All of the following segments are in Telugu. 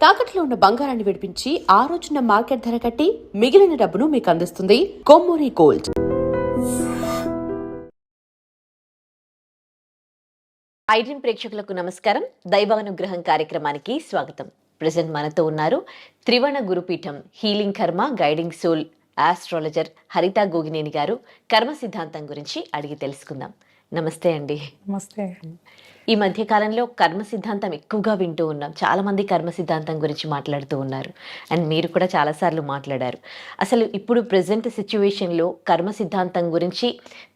తాకట్లో ఉన్న బంగారాన్ని విడిపించి ఆ రోజున మార్కెట్ ధర కట్టి మిగిలిన డబ్బును మీకు అందిస్తుంది కొమ్మూరి గోల్డ్. ఐడ్రీమ్ ప్రేక్షకులకు నమస్కారం. దైవానుగ్రహం కార్యక్రమానికి స్వాగతం. ప్రెసెంట్ మనతో ఉన్నారు త్రివర్ణ గురుపీఠం హీలింగ్ కర్మ గైడింగ్ సోల్ ఆస్ట్రాలజర్ హరిత గోగినేని గారు. కర్మ సిద్ధాంతం గురించి అడిగి తెలుసుకుందాం. నమస్తే అండి. నమస్తే. ఈ మధ్య కాలంలో కర్మ సిద్ధాంతం ఎక్కువగా వింటూ ఉన్నాం. చాలా మంది కర్మ సిద్ధాంతం గురించి మాట్లాడుతూ ఉన్నారు. అండ్ మీరు కూడా చాలాసార్లు మాట్లాడారు. అసలు ఇప్పుడు ప్రజెంట్ సిచ్యువేషన్లో కర్మ సిద్ధాంతం గురించి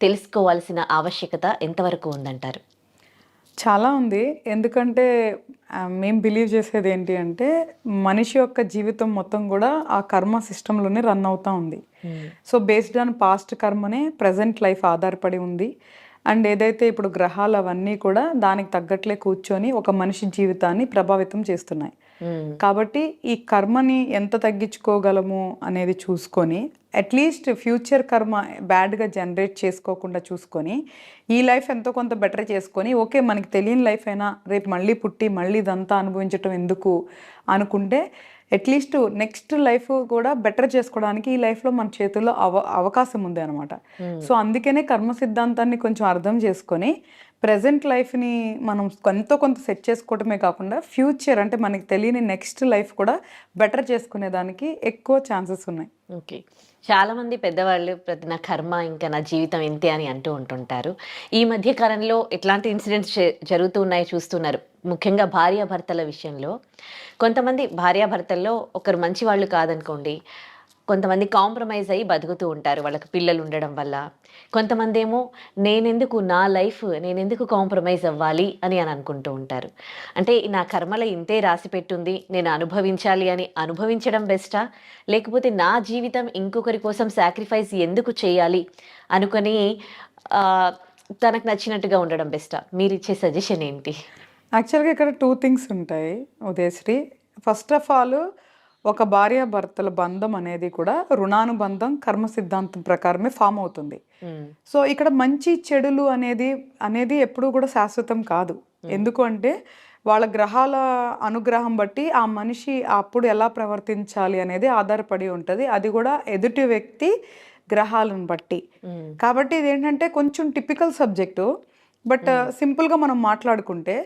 తెలుసుకోవాల్సిన ఆవశ్యకత ఎంతవరకు ఉందంటారు? చాలా ఉంది. ఎందుకంటే మేము బిలీవ్ చేసేది ఏంటి అంటే మనిషి యొక్క జీవితం మొత్తం కూడా ఆ కర్మ సిస్టంలోనే రన్ అవుతూ ఉంది. సో బేస్డ్ ఆన్ పాస్ట్ కర్మనే ప్రజెంట్ లైఫ్ ఆధారపడి ఉంది. అండ్ ఏదైతే ఇప్పుడు గ్రహాలు అవన్నీ కూడా దానికి తగ్గట్లే కూర్చొని ఒక మనిషి జీవితాన్ని ప్రభావితం చేస్తున్నాయి. కాబట్టి ఈ కర్మని ఎంత తగ్గించుకోగలము అనేది చూసుకొని అట్లీస్ట్ ఫ్యూచర్ కర్మ బ్యాడ్గా జనరేట్ చేసుకోకుండా చూసుకొని ఈ లైఫ్ ఎంతో కొంత బెటర్ చేసుకొని ఓకే మనకి తెలియని లైఫ్ అయినా రేపు మళ్ళీ పుట్టి మళ్ళీ ఇదంతా అనుభవించటం ఎందుకు అనుకుంటే అట్లీస్ట్ నెక్స్ట్ లైఫ్ కూడా బెటర్ చేసుకోవడానికి ఈ లైఫ్లో మన చేతుల్లో అవకాశం ఉంది అనమాట. సో అందుకనే కర్మ సిద్ధాంతాన్ని కొంచెం అర్థం చేసుకొని ప్రజెంట్ లైఫ్ని మనం ఎంతో కొంత సెట్ చేసుకోవటమే కాకుండా ఫ్యూచర్ అంటే మనకి తెలియని నెక్స్ట్ లైఫ్ కూడా బెటర్ చేసుకునేదానికి ఎక్కువ ఛాన్సెస్ ఉన్నాయి. ఓకే, చాలామంది పెద్దవాళ్ళు నా కర్మ ఇంకా నా జీవితం ఇంతే అని అంటూ ఉంటుంటారు. ఈ మధ్య కాలంలో ఎట్లాంటి ఇన్సిడెంట్స్ జరుగుతూ ఉన్నాయో చూస్తున్నారు. ముఖ్యంగా భార్యాభర్తల విషయంలో కొంతమంది భార్యాభర్తల్లో ఒకరు మంచి వాళ్ళు కాదనుకోండి, కొంతమంది కాంప్రమైజ్ అయ్యి బతుకుతూ ఉంటారు వాళ్ళకి పిల్లలు ఉండడం వల్ల. కొంతమంది ఏమో నా లైఫ్ నేనెందుకు కాంప్రమైజ్ అవ్వాలి అని అనుకుంటూ ఉంటారు. అంటే నా కర్మలో ఇంతే రాసి పెట్టుంది, నేను అనుభవించాలి అని అనుభవించడం బెస్టా, లేకపోతే నా జీవితం ఇంకొకరి కోసం సాక్రిఫైస్ ఎందుకు చేయాలి అనుకొని తనకు నచ్చినట్టుగా ఉండడం బెస్టా? మీరు ఇచ్చే సజెషన్ ఏంటి? యాక్చువల్గా ఇక్కడ 2 థింగ్స్ ఉంటాయి ఉదయశ్రీ. ఫస్ట్ ఆఫ్ ఆల్ ఒక భార్యాభర్తల బంధం అనేది కూడా రుణానుబంధం కర్మ సిద్ధాంతం ప్రకారమే ఫామ్ అవుతుంది. సో ఇక్కడ మంచి చెడులు అనేది ఎప్పుడూ కూడా శాశ్వతం కాదు. ఎందుకు అంటే వాళ్ళ గ్రహాల అనుగ్రహం బట్టి ఆ మనిషి అప్పుడు ఎలా ప్రవర్తించాలి అనేది ఆధారపడి ఉంటుంది. అది కూడా ఎదుటి వ్యక్తి గ్రహాలను బట్టి. కాబట్టి ఇదేంటంటే కొంచెం టిపికల్ సబ్జెక్టు. బట్ సింపుల్గా మనం మాట్లాడుకుంటే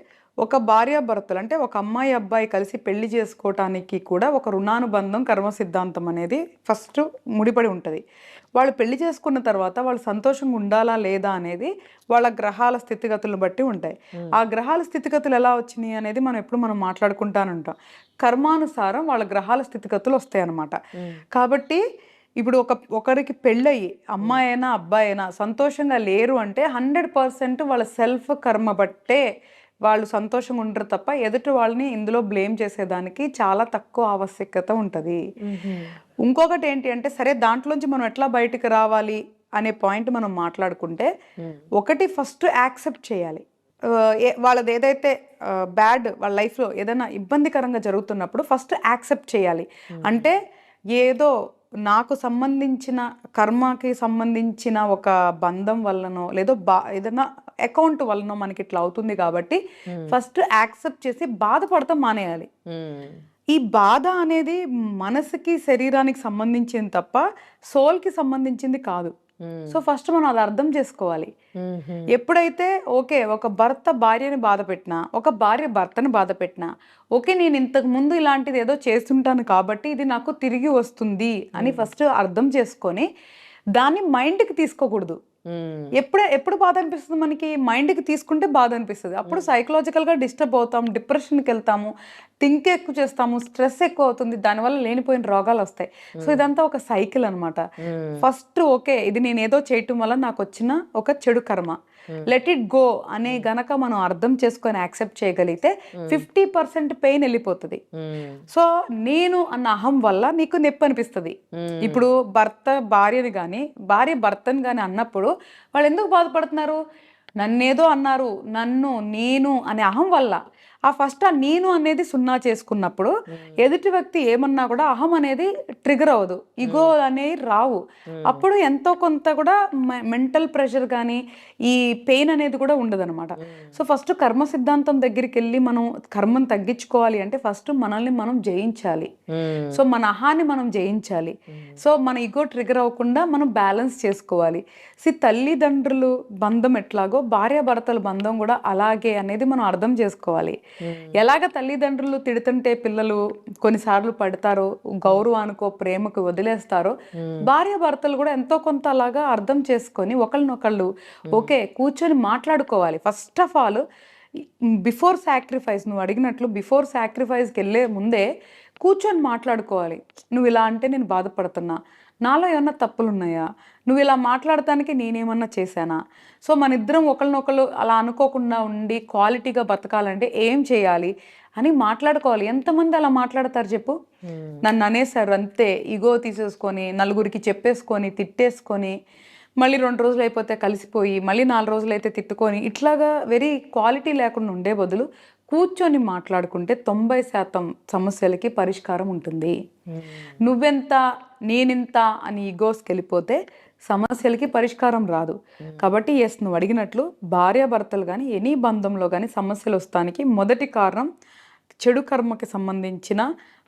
ఒక భార్యాభర్తలు అంటే ఒక అమ్మాయి అబ్బాయి కలిసి పెళ్లి చేసుకోవటానికి కూడా ఒక రుణానుబంధం కర్మ సిద్ధాంతం అనేది ఫస్ట్ ముడిపడి ఉంటుంది. వాళ్ళు పెళ్లి చేసుకున్న తర్వాత వాళ్ళు సంతోషంగా ఉండాలా లేదా అనేది వాళ్ళ గ్రహాల స్థితిగతులను బట్టి ఉంటాయి. ఆ గ్రహాల స్థితిగతులు ఎలా వచ్చినాయి అనేది మనం మాట్లాడుకుంటానంటాం. కర్మానుసారం వాళ్ళ గ్రహాల స్థితిగతులు వస్తాయి అన్నమాట. కాబట్టి ఇప్పుడు ఒకరికి పెళ్ళయి అమ్మాయి అయినా అబ్బాయి అయినా సంతోషంగా లేరు అంటే 100% వాళ్ళ సెల్ఫ్ కర్మ బట్టే వాళ్ళు సంతోషంగా ఉండరు తప్ప ఎదుటి వాళ్ళని ఇందులో బ్లేమ్ చేసేదానికి చాలా తక్కువ ఆవశ్యకత ఉంటుంది. ఇంకొకటి ఏంటి అంటే సరే దాంట్లోంచి మనం ఎట్లా బయటకు రావాలి అనే పాయింట్ మనం మాట్లాడుకుంటే ఒకటి ఫస్ట్ యాక్సెప్ట్ చేయాలి. వాళ్ళది ఏదైతే బ్యాడ్ వాళ్ళ లైఫ్లో ఏదైనా ఇబ్బందికరంగా జరుగుతున్నప్పుడు ఫస్ట్ యాక్సెప్ట్ చేయాలి. అంటే ఏదో నాకు సంబంధించిన కర్మకి సంబంధించిన ఒక బంధం వల్లనో లేదో ఏదైనా అకౌంట్ వల్లనో మనకి ఇట్లా అవుతుంది కాబట్టి ఫస్ట్ యాక్సెప్ట్ చేసి బాధపడతాం మానేయాలి. ఈ బాధ అనేది మనసుకి శరీరానికి సంబంధించింది తప్ప సోల్కి సంబంధించింది కాదు. సో ఫస్ట్ మనం అది అర్థం చేసుకోవాలి. ఎప్పుడైతే ఓకే ఒక భర్త భార్యని బాధ పెట్టినా ఒక భార్య భర్తని బాధ పెట్టినా ఓకే నేను ఇంతకు ముందు ఇలాంటిది ఏదో చేస్తుంటాను కాబట్టి ఇది నాకు తిరిగి వస్తుంది అని ఫస్ట్ అర్థం చేసుకొని దాన్ని మైండ్కి తీసుకోకూడదు. ఎప్పుడు బాధ అనిపిస్తుంది మనకి? మైండ్కి తీసుకుంటే బాధ అనిపిస్తుంది. అప్పుడు సైకలాజికల్గా డిస్టర్బ్ అవుతాం, డిప్రెషన్కి వెళ్తాము, థింక్ ఎక్కువ చేస్తాము, స్ట్రెస్ ఎక్కువ అవుతుంది, దానివల్ల లేనిపోయిన రోగాలు వస్తాయి. సో ఇదంతా ఒక సైకిల్ అనమాట. ఫస్ట్ ఓకే ఇది నేను ఏదో చేయటం వల్ల నాకు వచ్చిన ఒక చెడు కర్మ, లెట్ ఇట్ గో అనే గనక మనం అర్థం చేసుకొని యాక్సెప్ట్ చేయగలిగితే 50% పెయిన్ వెళ్ళిపోతుంది. సో నేను అన్న అహం వల్ల నీకు నొప్పి అనిపిస్తుంది. ఇప్పుడు భర్త భార్యని కానీ భార్య భర్తని కానీ అన్నప్పుడు వాళ్ళు ఎందుకు బాధపడుతున్నారు? నన్నేదో అన్నారు, నేను అనే అహం వల్ల. ఫస్ట్ ఆ నేను అనేది సున్నా చేసుకున్నప్పుడు ఎదుటి వ్యక్తి ఏమన్నా కూడా అహం అనేది ట్రిగర్ అవ్వదు, ఇగో అనేవి రావు. అప్పుడు ఎంతో కొంత కూడా మెంటల్ ప్రెషర్ కానీ ఈ పెయిన్ అనేది కూడా ఉండదన్నమాట. సో ఫస్ట్ కర్మ సిద్ధాంతం దగ్గరికి వెళ్ళి మనం కర్మను తగ్గించుకోవాలి అంటే ఫస్ట్ మనల్ని మనం జయించాలి. సో మన అహాన్ని మనం జయించాలి. సో మన ఇగో ట్రిగర్ అవ్వకుండా మనం బ్యాలెన్స్ చేసుకోవాలి. తల్లిదండ్రులు బంధం ఎట్లాగో భార్యాభర్తల బంధం కూడా అలాగే అనేది మనం అర్థం చేసుకోవాలి. ఎలాగ తల్లిదండ్రులు తిడుతుంటే పిల్లలు కొన్నిసార్లు పడతారో, గౌరవానికో ప్రేమకు వదిలేస్తారో, భార్యాభర్తలు కూడా ఎంతో కొంత అలాగా అర్థం చేసుకొని ఒకళ్ళనొకళ్ళు ఓకే కూర్చొని మాట్లాడుకోవాలి. First of all before sacrifice, నువ్వు అడిగినట్లు బిఫోర్ సాక్రిఫైస్కి వెళ్ళే ముందే కూర్చొని మాట్లాడుకోవాలి. నువ్వు ఇలా అంటే నేను బాధపడుతున్నా, నాలో ఏమన్నా తప్పులు ఉన్నాయా, నువ్వు ఇలా మాట్లాడటానికి నేనేమన్నా చేశానా? సో మన ఇద్దరం ఒకళ్ళనొకళ్ళు అలా అనుకోకుండా ఉండి క్వాలిటీగా బతకాలంటే ఏం చేయాలి అని మాట్లాడుకోవాలి. ఎంతమంది అలా మాట్లాడతారు చెప్పు? నన్ను అనేసారు అంతే, ఇగో తీసేసుకొని నలుగురికి చెప్పేసుకొని తిట్టేసుకొని మళ్ళీ 2 రోజులు అయిపోతే కలిసిపోయి మళ్ళీ 4 రోజులు అయితే తిట్టుకొని ఇట్లాగా వెరీ క్వాలిటీ లేకుండా ఉండే బదులు కూర్చొని మాట్లాడుకుంటే 90% సమస్యలకి పరిష్కారం ఉంటుంది. నువ్వెంత నేనెంత అని ఈగోస్కి వెళ్ళిపోతే సమస్యలకి పరిష్కారం రాదు. కాబట్టి ఎస్, నువ్వు అడిగినట్లు భార్యాభర్తలు కానీ ఎనీ బంధంలో కానీ సమస్యలు వస్తానికి మొదటి కారణం చెడు కర్మకి సంబంధించిన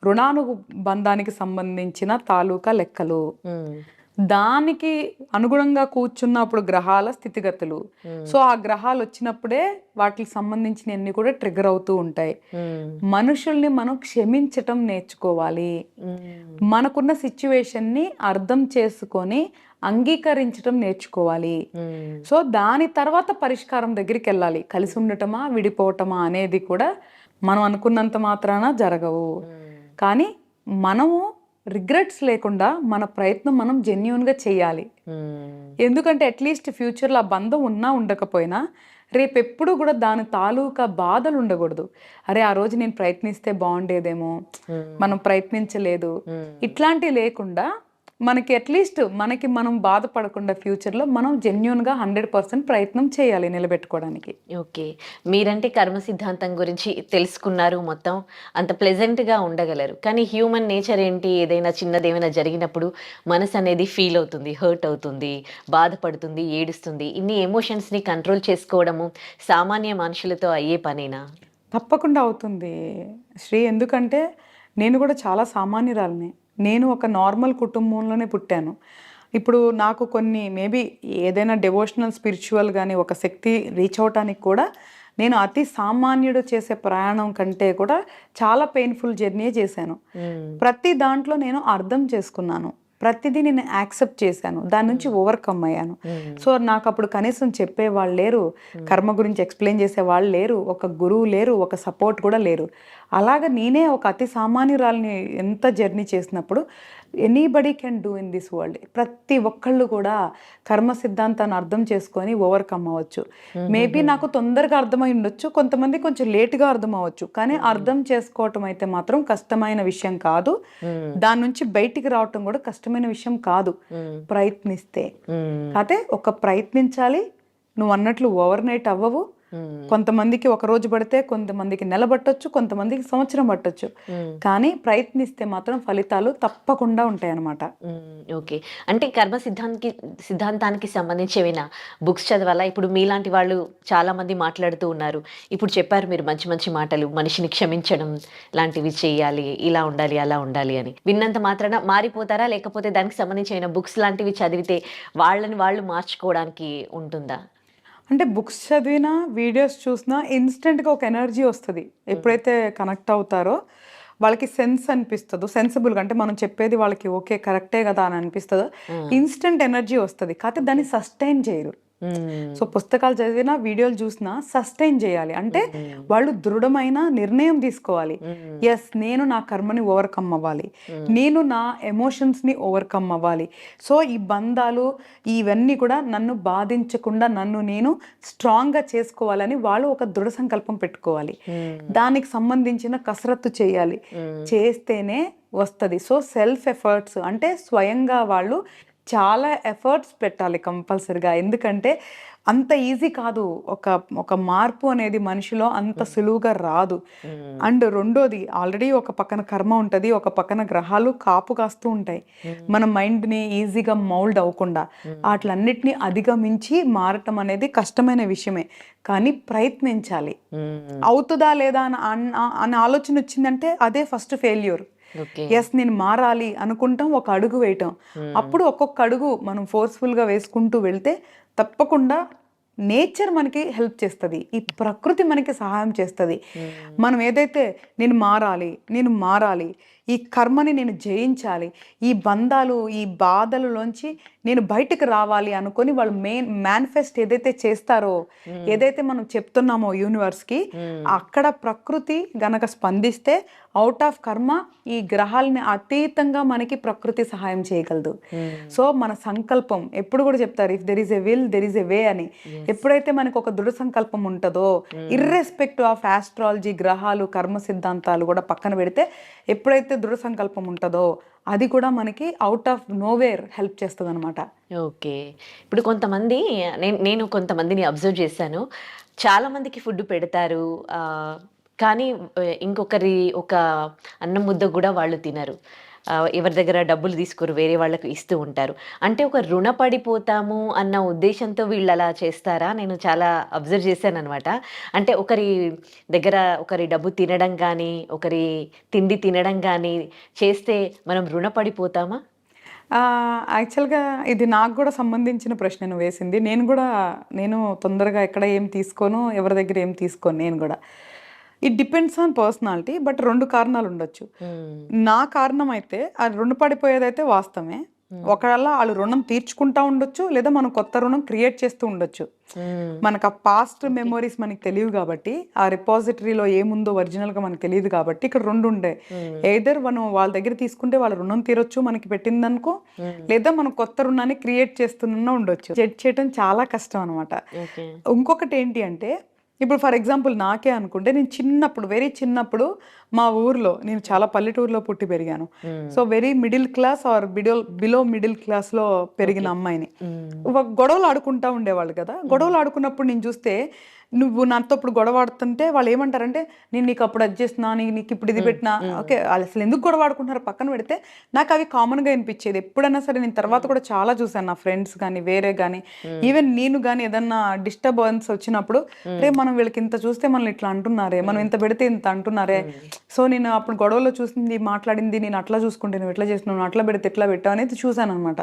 రుణానుబంధానికి సంబంధించిన తాలూకా లెక్కలు. దానికి అనుగుణంగా కూర్చున్నప్పుడు గ్రహాల స్థితిగతులు. సో ఆ గ్రహాలు వచ్చినప్పుడే వాటికి సంబంధించిన అన్ని కూడా ట్రిగర్ అవుతూ ఉంటాయి. మనుషుల్ని మనం క్షమించటం నేర్చుకోవాలి. మనకున్న సిచ్యువేషన్ ని అర్థం చేసుకొని అంగీకరించటం నేర్చుకోవాలి. సో దాని తర్వాత పరిష్కారం దగ్గరికి వెళ్ళాలి. కలిసి ఉండటమా విడిపోవటమా అనేది కూడా మనం అనుకున్నంత మాత్రాన జరగవు. కానీ మనము రిగ్రెట్స్ లేకుండా మన ప్రయత్నం మనం జెన్యూన్గా చేయాలి. ఎందుకంటే అట్లీస్ట్ ఫ్యూచర్లో ఆ బంధం ఉన్నా ఉండకపోయినా రేపెప్పుడు కూడా దాని తాలూకా బాధలు ఉండకూడదు. అరే ఆ రోజు నేను ప్రయత్నిస్తే బాగుండేదేమో, మనం ప్రయత్నించలేదు, ఇట్లాంటివి లేకుండా మనకి అట్లీస్ట్ మనకి మనం బాధపడకుండా ఫ్యూచర్లో మనం జెన్యూన్గా 100% ప్రయత్నం చేయాలి నిలబెట్టుకోవడానికి. ఓకే, మీరంటే కర్మ సిద్ధాంతం గురించి తెలుసుకున్నారు, మొత్తం అంత ప్లెజెంట్గా ఉండగలరు. కానీ హ్యూమన్ నేచర్ ఏంటి, ఏదైనా చిన్నది ఏమైనా జరిగినప్పుడు మనసు అనేది ఫీల్ అవుతుంది, హర్ట్ అవుతుంది, బాధపడుతుంది, ఏడుస్తుంది. ఇన్ని ఎమోషన్స్ని కంట్రోల్ చేసుకోవడము సామాన్య మనుషులతో అయ్యే పనేనా? తప్పకుండా అవుతుంది శ్రీ. ఎందుకంటే నేను కూడా చాలా సామాన్యురాలిని. నేను ఒక నార్మల్ కుటుంబంలోనే పుట్టాను. ఇప్పుడు నాకు కొన్ని మేబీ ఏదైనా డెవోషనల్ స్పిరిచువల్ కానీ ఒక శక్తి రీచ్ అవటానికి కూడా నేను అతి సామాన్యుడు చేసే ప్రయాణం కంటే కూడా చాలా పెయిన్ఫుల్ జర్నీ చేశాను. ప్రతి దాంట్లో నేను అర్థం చేసుకున్నాను, ప్రతిదీ నేను యాక్సెప్ట్ చేశాను, దాని నుంచి ఓవర్కమ్ అయ్యాను. సో నాకు అప్పుడు కనీసం చెప్పేవాళ్ళు లేరు, కర్మ గురించి ఎక్స్ప్లెయిన్ చేసే వాళ్ళు లేరు, ఒక గురువు లేరు, ఒక సపోర్ట్ కూడా లేరు. అలాగ నేనే ఒక అతి సామాన్యురాలని ఎంత జర్నీ చేసినప్పుడు anybody can do in this world. ప్రతి ఒక్కళ్ళు కూడా కర్మ సిద్ధాంతాన్ని అర్థం చేసుకొని ఓవర్కమ్ అవ్వచ్చు. మేబీ నాకు తొందరగా అర్థమై ఉండొచ్చు, కొంతమంది కొంచెం లేట్గా అర్థం అవ్వచ్చు. కానీ అర్థం చేసుకోవటం అయితే మాత్రం కష్టమైన విషయం కాదు. దాని నుంచి బయటికి రావటం కూడా కష్టమైన విషయం కాదు, ప్రయత్నిస్తే. అయితే ఒక ప్రయత్నించాలి. నువ్వు అన్నట్లు ఓవర్ నైట్ అవ్వవు. కొంతమందికి ఒక రోజు పడితే, కొంతమందికి నెల పట్టొచ్చు, కొంతమందికి సంవత్సరం పట్టొచ్చు. కానీ ప్రయత్నిస్తే మాత్రం ఫలితాలు తప్పకుండా ఉంటాయి అన్నమాట. ఓకే, అంటే కర్మ సిద్ధాంతానికి సంబంధించి ఏమైనా బుక్స్ చదవాలా? ఇప్పుడు మీలాంటి వాళ్ళు చాలా మంది మాట్లాడుతూ ఉన్నారు. ఇప్పుడు చెప్పారు మీరు మంచి మంచి మాటలు, మనిషిని క్షమించడం లాంటివి చేయాలి, ఇలా ఉండాలి, అలా ఉండాలి అని. విన్నంత మాత్రాన మారిపోతారా? లేకపోతే దానికి సంబంధించి ఏమైనా బుక్స్ లాంటివి చదివితే వాళ్ళని వాళ్ళు మార్చుకోవడానికి ఉంటుందా? అంటే బుక్స్ చదివినా వీడియోస్ చూసినా ఇన్స్టెంట్గా ఒక ఎనర్జీ వస్తుంది. ఎప్పుడైతే కనెక్ట్ అవుతారో వాళ్ళకి సెన్స్ అనిపిస్తుందో, సెన్సిబుల్గా అంటే మనం చెప్పేది వాళ్ళకి ఓకే కరెక్టే కదా అని అనిపిస్తుందో ఇన్స్టెంట్ ఎనర్జీ వస్తుంది. కాకపోతే దాన్ని సస్టైన్ చేయరు. సో పుస్తకాలు చదివినా వీడియోలు చూసినా సస్టైన్ చేయాలి. అంటే వాళ్ళు దృఢమైన నిర్ణయం తీసుకోవాలి. ఎస్, నేను నా కర్మని ఓవర్కమ్ అవ్వాలి, నేను నా ఎమోషన్స్ని ఓవర్కమ్ అవ్వాలి. సో ఈ బంధాలు ఇవన్నీ కూడా నన్ను బాధించకుండా నన్ను నేను స్ట్రాంగ్గా చేసుకోవాలని వాళ్ళు ఒక దృఢ సంకల్పం పెట్టుకోవాలి. దానికి సంబంధించిన కసరత్తు చేయాలి, చేస్తేనే వస్తుంది. సో సెల్ఫ్ ఎఫర్ట్స్ అంటే స్వయంగా వాళ్ళు చాలా ఎఫర్ట్స్ పెట్టాలి కంపల్సరిగా. ఎందుకంటే అంత ఈజీ కాదు. ఒక ఒక మార్పు అనేది మనిషిలో అంత సులువుగా రాదు. అండ్ రెండోది ఆల్రెడీ ఒక పక్కన కర్మ ఉంటుంది, ఒక పక్కన గ్రహాలు కాపు కాస్తూ ఉంటాయి మన మైండ్ని ఈజీగా మౌల్డ్ అవ్వకుండా. వాటిలన్నిటిని అధిగమించి మారటం అనేది కష్టమైన విషయమే, కానీ ప్రయత్నించాలి. అవుతుందా లేదా అని ఆలోచన వచ్చిందంటే అదే ఫస్ట్ ఫెయిల్యూర్. ఎస్ నేను మారాలి అనుకుంటాం, ఒక అడుగు వేయటం. అప్పుడు ఒక్కొక్క అడుగు మనం ఫోర్స్ఫుల్గా వేసుకుంటూ వెళ్తే తప్పకుండా నేచర్ మనకి హెల్ప్ చేస్తుంది, ఈ ప్రకృతి మనకి సహాయం చేస్తుంది. మనం ఏదైతే నేను మారాలి, ఈ కర్మని నేను జయించాలి, ఈ బంధాలు ఈ బాధలలోంచి నేను బయటకు రావాలి అనుకొని వాళ్ళు మేనిఫెస్ట్ ఏదైతే చేస్తారో, ఏదైతే మనం చెప్తున్నామో యూనివర్స్కి, అక్కడ ప్రకృతి గనక స్పందిస్తే అవుట్ ఆఫ్ కర్మ ఈ గ్రహాలని అతీతంగా మనకి ప్రకృతి సహాయం చేయగలదు. సో మన సంకల్పం ఎప్పుడు కూడా చెప్తారు, if there is a will there is a way అని. ఎప్పుడైతే మనకు ఒక దృఢ సంకల్పం ఉంటుందో, ఇర్రెస్పెక్టివ్ ఆఫ్ ఆస్ట్రాలజీ గ్రహాలు కర్మ సిద్ధాంతాలు కూడా పక్కన పెడితే, ఎప్పుడైతే దృఢ సంకల్పం ఉంటుందో అది కూడా మనకి అవుట్ ఆఫ్ నోవేర్ హెల్ప్ చేస్తుంది అనమాట. ఓకే. ఇప్పుడు కొంతమంది నేను కొంతమందిని అబ్జర్వ్ చేశాను, చాలా మందికి ఫుడ్ పెడతారు, కానీ ఇంకొకరి ఒక అన్నం ముద్ద కూడా వాళ్ళు తినరు, ఎవరి దగ్గర డబ్బులు తీసుకోరు, వేరే వాళ్ళకు ఇస్తూ ఉంటారు. అంటే ఒక రుణపడిపోతాము అన్న ఉద్దేశంతో వీళ్ళు అలా చేస్తారా? నేను చాలా అబ్జర్వ్ చేశాను అనమాట. అంటే ఒకరి దగ్గర ఒకరి డబ్బు తినడం కానీ, ఒకరి తిండి తినడం కానీ చేస్తే మనం రుణపడిపోతామా? యాక్చువల్గా ఇది నాకు కూడా సంబంధించిన ప్రశ్న నువ్వు వేసింది. నేను తొందరగా ఎక్కడ ఏం తీసుకోను, ఎవరి దగ్గర ఏం తీసుకోను. నేను కూడా it depends on personality. But 2 కారణాలు ఉండొచ్చు. నా కారణం అయితే అది రుణపడిపోయేదైతే వాస్తవమే. ఒకవేళ వాళ్ళు రుణం తీర్చుకుంటా ఉండొచ్చు, లేదా మనం కొత్త రుణం క్రియేట్ చేస్తూ ఉండొచ్చు. మనకు ఆ పాస్ట్ మెమోరీస్ మనకి తెలియదు కాబట్టి, ఆ రిపాజిటరీలో ఏముందో ఒరిజినల్గా మనకు తెలియదు కాబట్టి ఇక్కడ 2 ఉండే. ఎయిదర్ మనం వాళ్ళ దగ్గర తీసుకుంటే వాళ్ళ రుణం తీరొచ్చు మనకి పెట్టిందనుకో, లేదా మనం కొత్త రుణాన్ని క్రియేట్ చేస్తున్నా ఉండొచ్చు. జడ్జ్ చేయడం చాలా కష్టం అనమాట. ఇంకొకటి ఏంటి అంటే, ఇప్పుడు ఫర్ ఎగ్జాంపుల్ నాకే అనుకుంటే, నేను చిన్నప్పుడు వెరీ చిన్నప్పుడు మా ఊర్లో, నేను చాలా పల్లెటూరులో పుట్టి పెరిగాను. So very middle class or below middle క్లాస్లో పెరిగిన అమ్మాయిని. గొడవలు ఆడుకుంటా ఉండేవాళ్ళు కదా. గొడవలు ఆడుకున్నప్పుడు నేను చూస్తే, నువ్వు నాతో ఇప్పుడు గొడవ ఆడుతుంటే వాళ్ళు ఏమంటారంటే, నేను నీకు అప్పుడు అది చేస్తున్నా, నీకు ఇప్పుడు ఇది పెట్టినా. ఓకే, వాళ్ళు అసలు ఎందుకు గొడవ ఆడుకుంటున్నారు పక్కన పెడితే, నాకు అవి కామన్గా అనిపించేది. ఎప్పుడైనా సరే నేను తర్వాత కూడా చాలా చూసాను, నా ఫ్రెండ్స్ కానీ వేరే కానీ ఈవెన్ నేను కానీ ఏదన్నా డిస్టర్బెన్స్ వచ్చినప్పుడు, రే మనం వీళ్ళకి ఇంత చూస్తే మనల్ని ఇట్లా అంటున్నారే, మనం ఇంత పెడితే ఇంత అంటున్నారే. సో నేను అప్పుడు గొడవలో చూసింది మాట్లాడింది, నేను అట్లా చూసుకుంటే నువ్వు ఎట్లా చేస్తున్నావు, అట్లా పెడితే ఎట్లా పెట్టావు అనేది చూసాను అనమాట.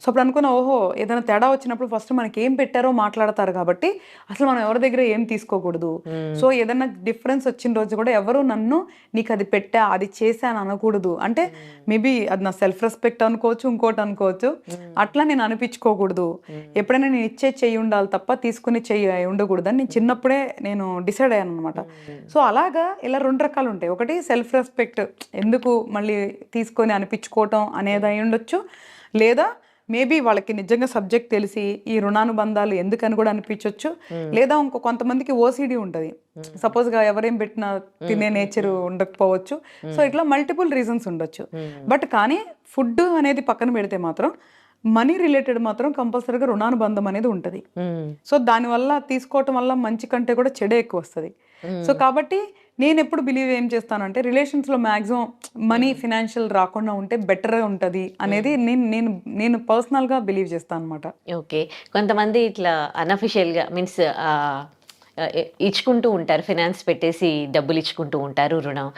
సో అప్పుడు అనుకున్నా, ఓహో ఏదైనా తేడా వచ్చినప్పుడు ఫస్ట్ మనకి ఏం పెట్టారో మాట్లాడతారు కాబట్టి అసలు మనం ఎవరి దగ్గర ఏం తీసుకోకూడదు. సో ఏదైనా డిఫరెన్స్ వచ్చిన రోజు కూడా ఎవరు నన్ను నీకు అది పెట్టా అది చేశాను అనకూడదు. అంటే మేబీ అది నా సెల్ఫ్ రెస్పెక్ట్ అనుకోవచ్చు, ఇంకోటి అనుకోవచ్చు. అట్లా నేను అనిపించుకోకూడదు. ఎప్పుడైనా నేను ఇచ్చే చెయ్యి ఉండాలి తప్ప తీసుకుని చెయ్యి ఉండకూడదు అని నేను చిన్నప్పుడే నేను డిసైడ్ అయ్యాను అనమాట. సో అలాగా ఇలా 2 రకాలు ఉంటాయి. ఒకటి సెల్ఫ్ రెస్పెక్ట్, ఎందుకు మళ్ళీ తీసుకొని అనిపించుకోవటం అనేది అయి ఉండొచ్చు, లేదా మేబీ వాళ్ళకి నిజంగా సబ్జెక్ట్ తెలిసి ఈ రుణానుబంధాలు ఎందుకని కూడా అనిపించవచ్చు. లేదా కొంతమందికి ఓసిడి ఉంటుంది, సపోజ్గా ఎవరేం పెట్టినా తినే నేచర్ ఉండకపోవచ్చు. సో ఇట్లా మల్టిపుల్ రీజన్స్ ఉండొచ్చు. బట్ కానీ ఫుడ్ అనేది పక్కన పెడితే మాత్రం మనీ రిలేటెడ్ మాత్రం కంపల్సరీగా రుణానుబంధం అనేది ఉంటుంది. సో దానివల్ల తీసుకోవటం వల్ల మంచి కంటే కూడా చెడే ఎక్కువ వస్తుంది. సో కాబట్టి నేను ఎప్పుడు బిలీవ్ ఏం చేస్తానంటే, రిలేషన్స్లో మ్యాక్సిమం మనీ ఫినాన్షియల్ రాకుండా ఉంటే బెటర్గా ఉంటుంది అనేది నేను పర్సనల్గా బిలీవ్ చేస్తాను అనమాట. ఓకే. కొంతమంది ఇట్లా అన్అఫిషియల్గా మీన్స్ ఇచ్చుకుంటూ ఉంటారు, ఫినాన్స్ పెట్టేసి డబ్బులు ఇచ్చుకుంటూ ఉంటారు రుణం,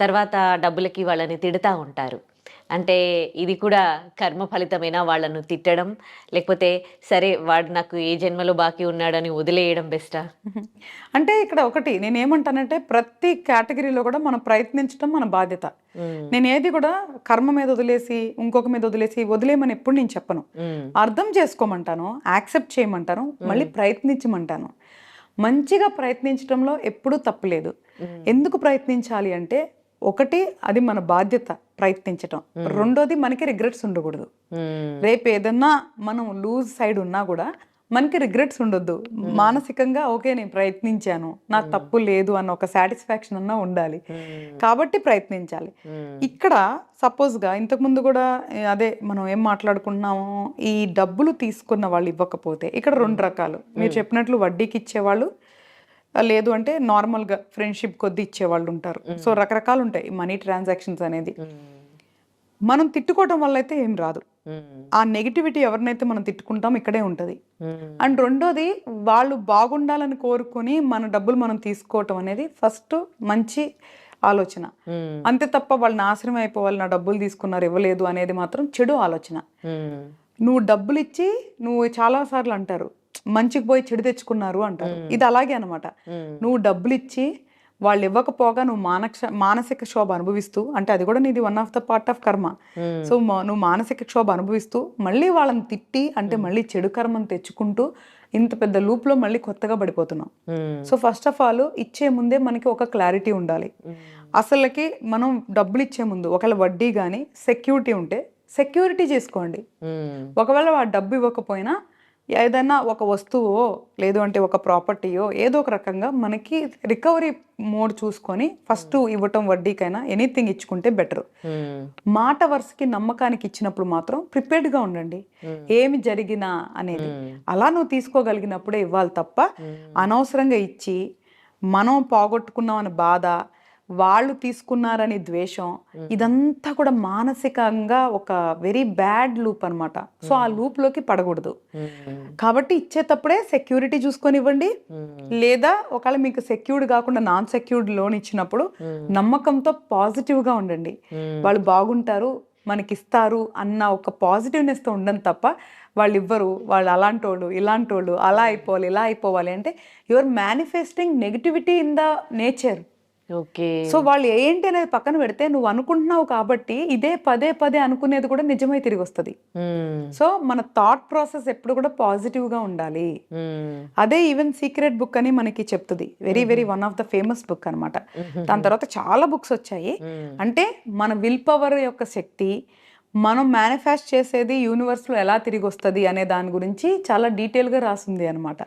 తర్వాత డబ్బులకి వాళ్ళని తిడతా ఉంటారు. అంటే ఇది కూడా కర్మ ఫలితమైనా వాళ్ళను తిట్టడం, లేకపోతే సరే వాడు నాకు ఏ జన్మలో బాకీ ఉన్నాడని వదిలేయడం బెస్టా? అంటే ఇక్కడ ఒకటి నేనేమంటానంటే, ప్రతి కేటగిరీలో కూడా మనం ప్రయత్నించడం మన బాధ్యత. నేను ఏది కూడా కర్మ మీద వదిలేసి ఇంకొక మీద వదిలేయమని ఎప్పుడు నేను చెప్పను. అర్థం చేసుకోమంటాను, యాక్సెప్ట్ చేయమంటాను, మళ్ళీ ప్రయత్నించమంటాను. మంచిగా ప్రయత్నించడంలో ఎప్పుడూ తప్పులేదు. ఎందుకు ప్రయత్నించాలి అంటే, ఒకటి అది మన బాధ్యత ప్రయత్నించటం, రెండోది మనకి రిగ్రెట్స్ ఉండకూడదు. రేపు ఏదన్నా మనం లూజ్ సైడ్ ఉన్నా కూడా మనకి రిగ్రెట్స్ ఉండొద్దు. మానసికంగా ఓకే నేను ప్రయత్నించాను, నాకు తప్పు లేదు అన్న ఒక సాటిస్ఫాక్షన్ అన్నా ఉండాలి. కాబట్టి ప్రయత్నించాలి. ఇక్కడ సపోజ్గా ఇంతకుముందు కూడా అదే మనం ఏం మాట్లాడుకుంటున్నాము, ఈ డబ్బులు తీసుకున్న వాళ్ళు ఇవ్వకపోతే ఇక్కడ 2 రకాలు. మీరు చెప్పినట్లు వడ్డీకి ఇచ్చేవాళ్ళు, లేదు అంటే నార్మల్గా ఫ్రెండ్షిప్ కొద్ది ఇచ్చేవాళ్ళు ఉంటారు. సో రకరకాలు ఉంటాయి మనీ ట్రాన్సాక్షన్స్ అనేది. మనం తిట్టుకోవడం వల్ల అయితే ఏం రాదు. ఆ నెగిటివిటీ ఎవరినైతే మనం తిట్టుకుంటాం ఇక్కడే ఉంటుంది. అండ్ రెండోది, వాళ్ళు బాగుండాలని కోరుకొని మన డబ్బులు మనం తీసుకోవటం అనేది ఫస్ట్ మంచి ఆలోచన. అంతే తప్ప వాళ్ళు నాశనం అయిపోవాలి, నా డబ్బులు తీసుకున్నారు ఇవ్వలేదు అనేది మాత్రం చెడు ఆలోచన. నువ్వు డబ్బులు ఇచ్చి, నువ్వు చాలా సార్లు అంటారు మంచికి పోయి చెడు తెచ్చుకున్నారు అంటారు. ఇది అలాగే అనమాట. నువ్వు డబ్బులు ఇచ్చి వాళ్ళు ఇవ్వకపోగా నువ్వు మానసిక క్షోభ అనుభవిస్తూ, అంటే అది కూడా నీది one of the part of కర్మ. సో నువ్వు మానసిక క్షోభ అనుభవిస్తూ మళ్ళీ వాళ్ళని తిట్టి, అంటే మళ్ళీ చెడు కర్మను తెచ్చుకుంటూ ఇంత పెద్ద లూప్లో మళ్ళీ కొత్తగా పడిపోతున్నాం. సో ఫస్ట్ ఆఫ్ ఆల్ ఇచ్చే ముందే మనకి ఒక క్లారిటీ ఉండాలి. అసలుకి మనం డబ్బులు ఇచ్చే ముందు ఒకవేళ వడ్డీ కానీ సెక్యూరిటీ ఉంటే సెక్యూరిటీ చేసుకోండి. ఒకవేళ ఆ డబ్బు ఇవ్వకపోయినా ఏదైనా ఒక వస్తువో లేదు అంటే ఒక ప్రాపర్టీయో ఏదో ఒక రకంగా మనకి రికవరీ మోడ్ చూసుకొని ఫస్ట్ ఇవ్వటం, వడ్డీకైనా ఎనీథింగ్ ఇచ్చుకుంటే బెటర్. మాట వరుసకి నమ్మకానికి ఇచ్చినప్పుడు మాత్రం ప్రిపేర్డ్గా ఉండండి, ఏమి జరిగినా అనేది. అలా నువ్వు తీసుకోగలిగినప్పుడే ఇవ్వాలి తప్ప అనవసరంగా ఇచ్చి మనం పోగొట్టుకున్నామని బాధ, వాళ్ళు తీసుకున్నారని ద్వేషం, ఇదంతా కూడా మానసికంగా ఒక వెరీ బ్యాడ్ లూప్ అనమాట. సో ఆ లూప్లోకి పడకూడదు. కాబట్టి ఇచ్చేటప్పుడే సెక్యూరిటీ చూసుకొని ఇవ్వండి. లేదా ఒకవేళ మీకు సెక్యూర్డ్ కాకుండా నాన్ సెక్యూర్డ్ లోన్ ఇచ్చినప్పుడు నమ్మకంతో పాజిటివ్గా ఉండండి. వాళ్ళు బాగుంటారు, మనకి ఇస్తారు అన్న ఒక పాజిటివ్నెస్తో ఉండండి తప్ప వాళ్ళు ఇవ్వరు, వాళ్ళు అలాంటి వాళ్ళు ఇలాంటి వాళ్ళు, అలా అయిపోవాలి ఇలా అయిపోవాలి అంటే your manifesting negativity in the nature. Okay. So వాళ్ళు ఏంటి అనేది పక్కన పెడితే నువ్వు అనుకుంటున్నావు కాబట్టి ఇదే పదే పదే అనుకునేది కూడా నిజమై తిరిగి వస్తుంది. సో మన థాట్ ప్రాసెస్ ఎప్పుడు కూడా పాజిటివ్గా ఉండాలి. అదే ఈవెన్ సీక్రెట్ బుక్ అని మనకి చెప్తుంది. Very very one of the famous book అనమాట. దాని తర్వాత చాలా బుక్స్ వచ్చాయి. అంటే మన విల్ పవర్ యొక్క శక్తి, మనం మేనిఫెస్ట్ చేసేది యూనివర్స్లో ఎలా తిరిగి వస్తుంది అనే దాని గురించి చాలా డీటెయిల్గా రాసింది అనమాట.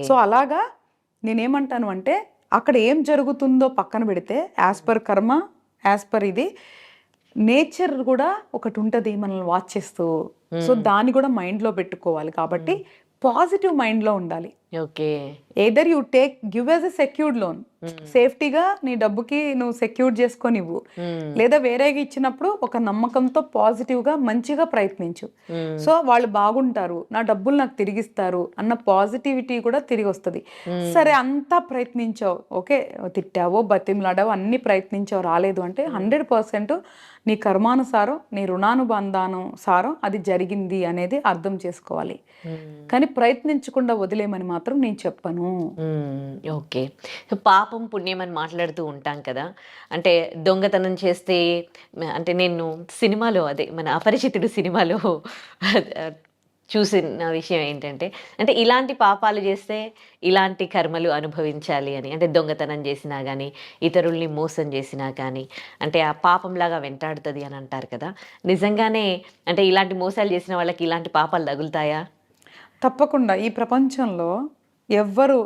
సో అలాగా నేనేమంటాను అంటే అక్కడ ఏం జరుగుతుందో పక్కన పెడితే యాజ్ పర్ కర్మ, యాజ్ పర్ ఇది నేచర్ కూడా ఒకటి ఉంటుంది మనల్ని వాచ్ చేస్తూ. సో దాన్ని కూడా మైండ్లో పెట్టుకోవాలి. కాబట్టి పాజిటివ్ మైండ్లో ఉండాలి. Okay. Either you give as a secured loan, సేఫ్టీగా నీ డబ్బుకి నువ్వు సెక్యూర్ చేసుకొని ఇవ్వు. లేదా వేరేగా ఇచ్చినప్పుడు ఒక నమ్మకంతో పాజిటివ్గా మంచిగా ప్రయత్నించు. సో వాళ్ళు బాగుంటారు, నా డబ్బులు నాకు తిరిగిస్తారు అన్న పాజిటివిటీ కూడా తిరిగి వస్తుంది. సరే అంతా ప్రయత్నించావు, ఓకే తిట్టావో బతిమలాడావో అన్ని ప్రయత్నించావు రాలేదు అంటే 100% నీ కర్మానుసారం, నీ రుణానుబంధానుసారం అది జరిగింది అనేది అర్థం చేసుకోవాలి. కానీ ప్రయత్నించకుండా వదిలేమని మాత్రం నేను చెప్పను. ఓకే. పాపం పుణ్యం అని మాట్లాడుతూ ఉంటాం కదా. అంటే దొంగతనం చేస్తే, అంటే నేను సినిమాలో అదే మన అపరిచితుడు సినిమాలో చూసిన విషయం ఏంటంటే, అంటే ఇలాంటి పాపాలు చేస్తే ఇలాంటి కర్మలు అనుభవించాలి అని. అంటే దొంగతనం చేసినా కానీ, ఇతరుల్ని మోసం చేసినా కానీ, అంటే ఆ పాపంలాగా వెంటాడుతుంది అని అంటారు కదా. నిజంగానే అంటే ఇలాంటి మోసాలు చేసిన వాళ్ళకి ఇలాంటి పాపాలు తగులుతాయా? తప్పకుండా. ఈ ప్రపంచంలో ఎవ్వరు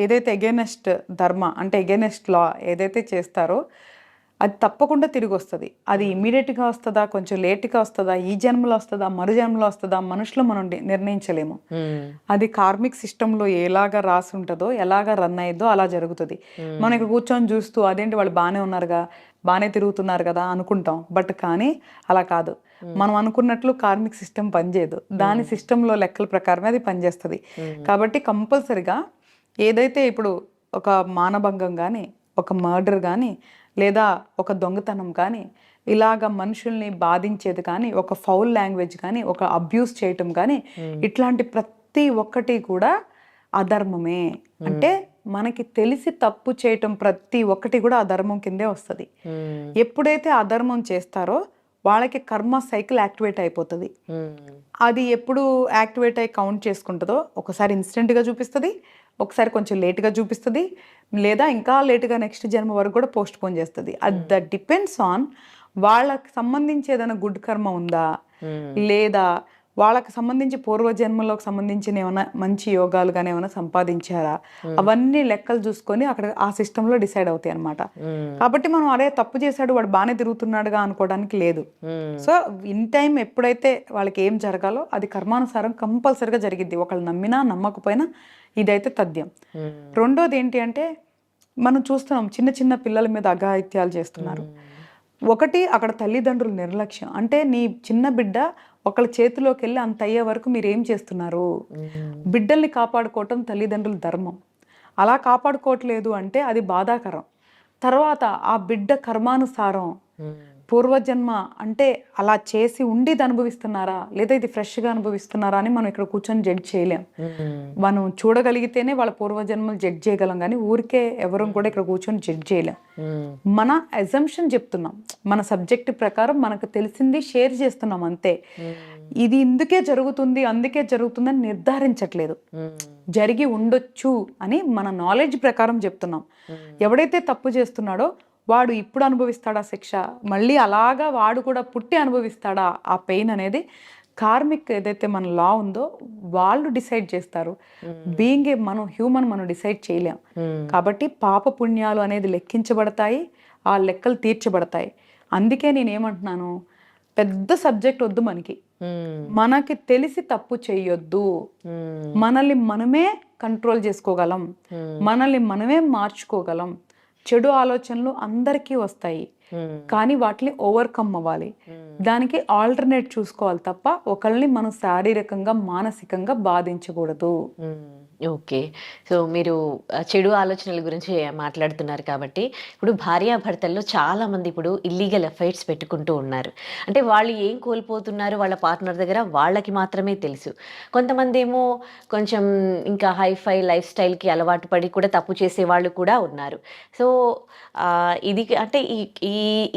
ఏదైతే ఎగెనెస్ట్ ధర్మ అంటే ఎగెనెస్ట్ లా ఏదైతే చేస్తారో అది తప్పకుండా తిరిగి వస్తుంది. అది ఇమీడియట్గా వస్తుందా, కొంచెం లేట్గా వస్తుందా, ఈ జన్మలో వస్తుందా, మరు జన్మలో వస్తుందా, మనుషులు మనం నిర్ణయించలేము. అది కార్మిక్ సిస్టంలో ఎలాగా రాసి ఉంటుందో, ఎలాగా రన్ అయ్యిద్దో అలా జరుగుతుంది. మనం ఇక్కడ కూర్చొని చూస్తూ అదేంటి వాళ్ళు బాగానే ఉన్నారుగా, బాగానే తిరుగుతున్నారు కదా అనుకుంటాం. బట్ కానీ అలా కాదు. మనం అనుకున్నట్లు కార్మిక్ సిస్టమ్ పనిచేయదు. దాని సిస్టంలో లెక్కల ప్రకారమే అది పనిచేస్తుంది. కాబట్టి కంపల్సరిగా ఏదైతే ఇప్పుడు ఒక మానభంగం కానీ, ఒక మర్డర్ కానీ, లేదా ఒక దొంగతనం కానీ, ఇలాగ మనుషుల్ని బాధించేది కానీ, ఒక ఫౌల్ లాంగ్వేజ్ కానీ, ఒక అబ్యూస్ చేయటం కానీ, ఇట్లాంటి ప్రతి ఒక్కటి కూడా అధర్మమే. అంటే మనకి తెలిసి తప్పు చేయటం ప్రతి ఒక్కటి కూడా అధర్మం కిందే వస్తుంది. ఎప్పుడైతే అధర్మం చేస్తారో వాళ్ళకి కర్మ సైకిల్ యాక్టివేట్ అయిపోతుంది. అది ఎప్పుడు యాక్టివేట్ అయ్యి కౌంట్ చేసుకుంటుందో ఒకసారి ఇన్స్టెంట్గా చూపిస్తుంది, ఒకసారి కొంచెం లేట్గా చూపిస్తుంది, లేదా ఇంకా లేట్గా నెక్స్ట్ జన్మ వరకు కూడా పోస్ట్ పోన్ చేస్తుంది. అది దట్ డిపెండ్స్ ఆన్ వాళ్ళకి సంబంధించి ఏదైనా గుడ్ కర్మ ఉందా, లేదా వాళ్ళకి సంబంధించి పూర్వజన్మలోకి సంబంధించిన ఏమైనా మంచి యోగాలు కానీ ఏమైనా సంపాదించారా, అవన్నీ లెక్కలు చూసుకొని అక్కడ ఆ సిస్టంలో డిసైడ్ అవుతాయి అనమాట. కాబట్టి మనం అరే తప్పు చేశాడు వాడు బాగానే తిరుగుతున్నాడుగా అనుకోవడానికి లేదు. సో ఇన్ టైం ఎప్పుడైతే వాళ్ళకి ఏం జరగాలో అది కర్మానుసారం కంపల్సరిగా జరిగిద్ది, ఒకళ్ళు నమ్మినా నమ్మకపోయినా ఇదైతే తథ్యం. రెండోది ఏంటి అంటే మనం చూస్తున్నాం చిన్న చిన్న పిల్లల మీద అఘాయిత్యాలు చేస్తున్నారు. ఒకటి అక్కడ తల్లిదండ్రుల నిర్లక్ష్యం, అంటే నీ చిన్న బిడ్డ ఒకళ్ళ చేతిలోకి వెళ్ళి అంత అయ్యే వరకు మీరు ఏం చేస్తున్నారు? బిడ్డల్ని కాపాడుకోవటం తల్లిదండ్రుల ధర్మం. అలా కాపాడుకోవట్లేదు అంటే అది బాధాకరం. తర్వాత ఆ బిడ్డ కర్మానుసారం పూర్వజన్మ అంటే అలా చేసి ఉండి ఇది అనుభవిస్తున్నారా లేదా ఇది ఫ్రెష్గా అనుభవిస్తున్నారా అని మనం ఇక్కడ కూర్చొని జడ్జ్ చేయలేం. మనం చూడగలిగితేనే వాళ్ళ పూర్వజన్మలు జడ్జ్ చేయగలం, కానీ ఊరికే ఎవరు కూడా ఇక్కడ కూర్చొని జడ్జ్ చేయలేం. మన అజంప్షన్ చెప్తున్నాం, మన సబ్జెక్ట్ ప్రకారం మనకు తెలిసింది షేర్ చేస్తున్నాం అంతే. ఇది ఇందుకే జరుగుతుంది అందుకే జరుగుతుందని నిర్ధారించట్లేదు, జరిగి ఉండొచ్చు అని మన నాలెడ్జ్ ప్రకారం చెప్తున్నాం. ఎవడైతే తప్పు చేస్తున్నాడో వాడు ఇప్పుడు అనుభవిస్తాడా శిక్ష, మళ్ళీ అలాగా వాడు కూడా పుట్టి అనుభవిస్తాడా ఆ పెయిన్ అనేది కార్మిక్ ఏదైతే మన లా ఉందో వాళ్ళు డిసైడ్ చేస్తారు. బీయింగ్ ఏ మనం హ్యూమన్ మనం డిసైడ్ చేయలేం. కాబట్టి పాప పుణ్యాలు అనేది లెక్కించబడతాయి, ఆ లెక్కలు తీర్చబడతాయి. అందుకే నేనేమంటున్నాను, పెద్ద సబ్జెక్ట్ వద్దు మనకి తెలిసి తప్పు చేయొద్దు. మనల్ని మనమే కంట్రోల్ చేసుకోగలం, మనల్ని మనమే మార్చుకోగలం. చెడు ఆలోచనలు అందరికీ వస్తాయి, కానీ వాటిని ఓవర్కమ్ అవ్వాలి. దానికి ఆల్టర్నేట్ చూసుకోవాలి తప్ప ఒకళ్ళని మనం శారీరకంగా మానసికంగా బాధించకూడదు. ఓకే. సో మీరు చెడు ఆలోచనల గురించి మాట్లాడుతున్నారు కాబట్టి ఇప్పుడు భార్యాభర్తల్లో చాలామంది ఇప్పుడు ఇల్లీగల్ అఫైర్స్ పెట్టుకుంటూ ఉన్నారు. అంటే వాళ్ళు ఏం కోల్పోతున్నారు వాళ్ళ పార్ట్నర్ దగ్గర వాళ్ళకి మాత్రమే తెలుసు. కొంతమంది ఏమో కొంచెం ఇంకా హైఫై లైఫ్ స్టైల్కి అలవాటు పడి కూడా తప్పు చేసే వాళ్ళు కూడా ఉన్నారు. సో ఇది అంటే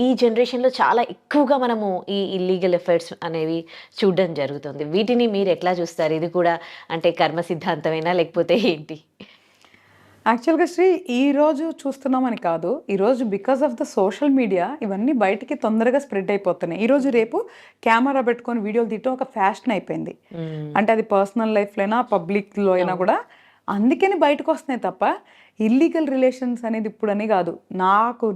ఈ జనరేషన్లో చాలా ఎక్కువగా మనము ఈ ఇల్లీగల్ అఫైర్స్ అనేవి చూడడం జరుగుతుంది. వీటిని మీరు ఎట్లా చూస్తారు? ఇది కూడా అంటే కర్మ సిద్ధాంతమేనా లేకపోతే ఏంటి? యాక్చువల్గా శ్రీ ఈరోజు చూస్తున్నామని కాదు, ఈరోజు because of the social media ఇవన్నీ బయటికి తొందరగా స్ప్రెడ్ అయిపోతున్నాయి. ఈరోజు రేపు కెమెరా పెట్టుకొని వీడియోలు తీయటం ఒక ఫ్యాషన్ అయిపోయింది. అంటే అది పర్సనల్ లైఫ్లో అయినా పబ్లిక్లో అయినా కూడా అందుకని బయటకు వస్తున్నాయి తప్ప ఇల్లీగల్ రిలేషన్స్ అనేది ఇప్పుడని కాదు.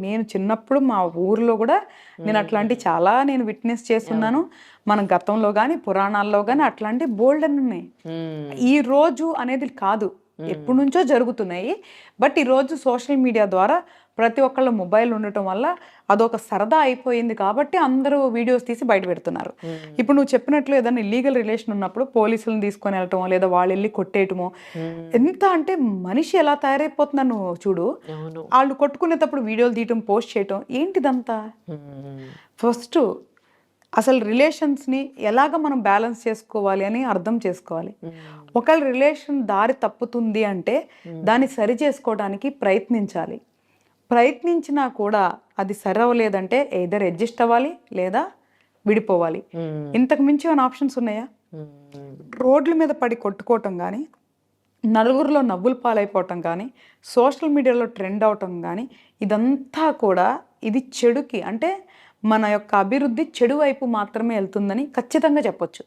నేను చిన్నప్పుడు మా ఊర్లో కూడా నేను అట్లాంటి చాలా నేను విట్నెస్ చేస్తున్నాను. మన గతంలో కానీ పురాణాల్లో కానీ అట్లాంటి బోల్డ్ అని ఉన్నాయి. ఈ రోజు అనేది కాదు, ఎప్పటి నుంచో జరుగుతున్నాయి. బట్ ఈరోజు సోషల్ మీడియా ద్వారా ప్రతి ఒక్కళ్ళ మొబైల్ ఉండటం వల్ల అదొక సరదా అయిపోయింది కాబట్టి అందరూ వీడియోస్ తీసి బయట పెడుతున్నారు. ఇప్పుడు నువ్వు చెప్పినట్లు ఏదైనా ఇల్లీగల్ రిలేషన్ ఉన్నప్పుడు పోలీసులను తీసుకొని వెళ్ళటమో లేదా వాళ్ళు వెళ్ళి కొట్టేయటమో, ఎంత అంటే మనిషి ఎలా తయారైపోతున్నా నువ్వు చూడు. వాళ్ళు కొట్టుకునేటప్పుడు వీడియోలు తీయటం పోస్ట్ చేయటం ఏంటిదంతా? ఫస్ట్ అసలు రిలేషన్స్ని ఎలాగ మనం బ్యాలెన్స్ చేసుకోవాలి అని అర్థం చేసుకోవాలి. ఒకళ్ళ రిలేషన్ దారి తప్పుతుంది అంటే దాన్ని సరి చేసుకోవడానికి ప్రయత్నించాలి. ప్రయత్నించినా కూడా అది సరవలేదంటే ఎయిదర్ అడ్జస్ట్ అవ్వాలి లేదా విడిపోవాలి. ఇంతకు మించి ఏమైనా ఆప్షన్స్ ఉన్నాయా? రోడ్ల మీద పడి కొట్టుకోవటం కానీ, నలుగురిలో నవ్వులు పాలైపోవటం కానీ, సోషల్ మీడియాలో ట్రెండ్ అవటం కానీ, ఇదంతా కూడా ఇది చెడుకి, అంటే మన యొక్క అభివృద్ధి చెడు వైపు మాత్రమే వెళ్తుందని ఖచ్చితంగా చెప్పొచ్చు.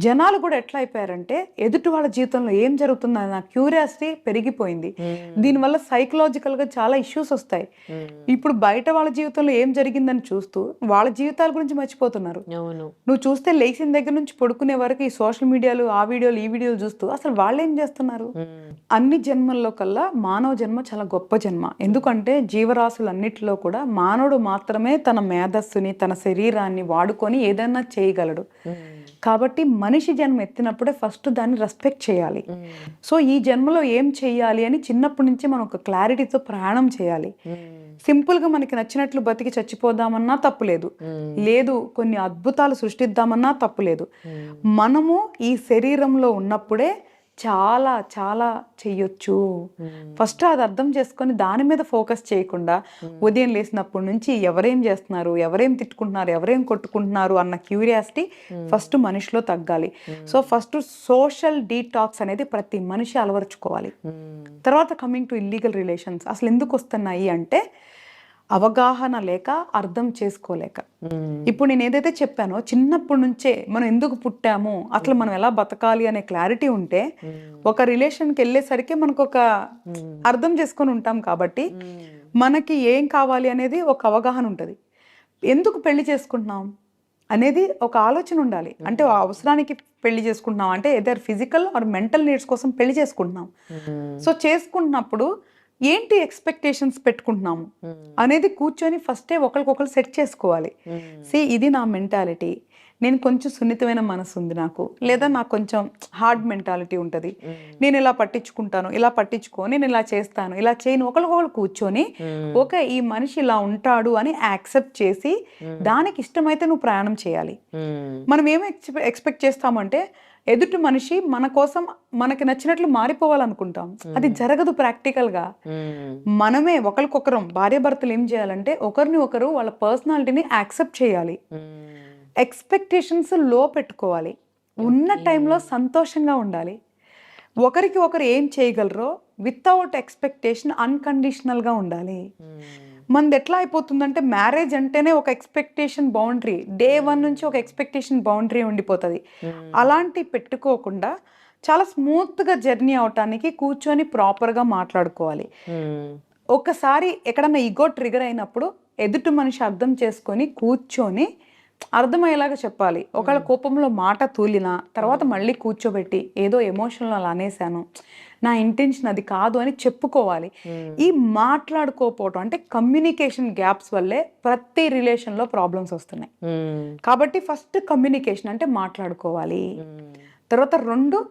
జనాలు కూడా ఎట్లా అయిపోయారంటే ఎదుటి వాళ్ళ జీవితంలో ఏం జరుగుతుందని నా క్యూరియాసిటీ పెరిగిపోయింది. దీనివల్ల సైకలాజికల్గా చాలా ఇష్యూస్ వస్తాయి. ఇప్పుడు బయట వాళ్ళ జీవితంలో ఏం జరిగిందని చూస్తూ వాళ్ళ జీవితాల గురించి మర్చిపోతున్నారు. నువ్వు చూస్తే లేచిన దగ్గర నుంచి పడుకునే వరకు ఈ సోషల్ మీడియాలు ఆ వీడియోలు ఈ వీడియోలు చూస్తూ అసలు వాళ్ళు ఏం చేస్తున్నారు? అన్ని జన్మల్లో కల్లా మానవ జన్మ చాలా గొప్ప జన్మ. ఎందుకంటే జీవరాశులన్నిటిలో కూడా మానవుడు మాత్రమే తన మేధస్సుని తన శరీరాన్ని వాడుకొని ఏదైనా చేయగలడు. కాబట్టి మనిషి జన్మ ఎత్తినప్పుడే ఫస్ట్ దాన్ని రెస్పెక్ట్ చేయాలి. సో ఈ జన్మలో ఏం చేయాలి అని చిన్నప్పటి నుంచి మనం ఒక క్లారిటీతో ప్రయాణం చేయాలి. సింపుల్గా మనకి నచ్చినట్లు బతికి చచ్చిపోదామన్నా తప్పులేదు, లేదు కొన్ని అద్భుతాలు సృష్టిద్దామన్నా తప్పులేదు. మనము ఈ శరీరంలో ఉన్నప్పుడే చాలా చాలా చెయ్యొచ్చు. ఫస్ట్ అది అర్థం చేసుకొని దాని మీద ఫోకస్ చేయకుండా ఉదయం లేసినప్పటి నుంచి ఎవరేం చేస్తున్నారు, ఎవరేం తిట్టుకుంటున్నారు, ఎవరేం కొట్టుకుంటున్నారు అన్న క్యూరియాసిటీ ఫస్ట్ మనిషిలో తగ్గాలి. సో ఫస్ట్ సోషల్ డీటాక్స్ అనేది ప్రతి మనిషి అలవరుచుకోవాలి. తర్వాత కమింగ్ టు ఇల్లీగల్ రిలేషన్స్ అసలు ఎందుకు వస్తున్నాయి అంటే అవగాహన లేక, అర్థం చేసుకోలేక. ఇప్పుడు నేను ఏదైతే చెప్పానో చిన్నప్పటి నుంచే మనం ఎందుకు పుట్టాము, అసలు మనం ఎలా బతకాలి అనే క్లారిటీ ఉంటే ఒక రిలేషన్కి వెళ్ళేసరికి మనకు ఒక అర్థం చేసుకొని ఉంటాం కాబట్టి మనకి ఏం కావాలి అనేది ఒక అవగాహన ఉంటుంది. ఎందుకు పెళ్లి చేసుకుంటున్నాం అనేది ఒక ఆలోచన ఉండాలి. అంటే ఆ అవసరానికి పెళ్లి చేసుకుంటున్నాం అంటే either physical are mental needs కోసం పెళ్లి చేసుకుంటున్నాం. సో చేసుకుంటున్నప్పుడు ఏంటి ఎక్స్పెక్టేషన్స్ పెట్టుకుంటున్నాము అనేది కూర్చొని ఫస్టే ఒకరికొకరు సెట్ చేసుకోవాలి. ఇది నా మెంటాలిటీ, నేను కొంచెం సున్నితమైన మనసు ఉంది నాకు, లేదా నాకు కొంచెం హార్డ్ మెంటాలిటీ ఉంటుంది, నేను ఇలా పట్టించుకుంటాను, ఇలా పట్టించుకో, నేను ఇలా చేస్తాను, ఇలా చేయను, ఒకరికొకరు కూర్చొని ఓకే ఈ మనిషి ఇలా ఉంటాడు అని యాక్సెప్ట్ చేసి దానికి ఇష్టమైతే నువ్వు ప్రయాణం చేయాలి. మనం ఏం ఎక్స్పెక్ట్ చేస్తామంటే ఎదుటి మనిషి మన కోసం మనకి నచ్చినట్లు మారిపోవాలనుకుంటాం. అది జరగదు ప్రాక్టికల్గా. మనమే ఒకరికొకరం భార్యాభర్తలు ఏం చేయాలంటే ఒకరిని ఒకరు వాళ్ళ పర్సనాలిటీని యాక్సెప్ట్ చేయాలి. ఎక్స్పెక్టేషన్స్ లో పెట్టుకోవాలి. ఉన్న టైంలో సంతోషంగా ఉండాలి. ఒకరికి ఒకరు ఏం చేయగలరో వితౌట్ ఎక్స్పెక్టేషన్ అన్కండిషనల్గా ఉండాలి. మనది ఎట్లా అయిపోతుందంటే మ్యారేజ్ అంటేనే ఒక ఎక్స్పెక్టేషన్ బౌండరీ, డే 1 నుంచి ఒక ఎక్స్పెక్టేషన్ బౌండరీ ఉండిపోతుంది. అలాంటి పెట్టుకోకుండా చాలా స్మూత్గా జర్నీ అవటానికి కూర్చొని ప్రాపర్గా మాట్లాడుకోవాలి. ఒకసారి ఎక్కడన్నా ఈగో ట్రిగర్ అయినప్పుడు ఎదుటి మనిషి అర్థం చేసుకొని కూర్చొని అర్థమయ్యేలాగా చెప్పాలి. ఒకళ్ళ కోపంలో మాట తూలినా తర్వాత మళ్ళీ కూర్చోబెట్టి ఏదో ఎమోషనల్ అలా అనేసాను, నా ఇంటెన్షన్ అది కాదు అని చెప్పుకోవాలి. ఈ మాట్లాడుకోకపోవటం అంటే కమ్యూనికేషన్ గ్యాప్స్ వల్లే ప్రతి రిలేషన్లో ప్రాబ్లమ్స్ వస్తున్నాయి. కాబట్టి ఫస్ట్ కమ్యూనికేషన్ అంటే మాట్లాడుకోవాలి. తర్వాత 2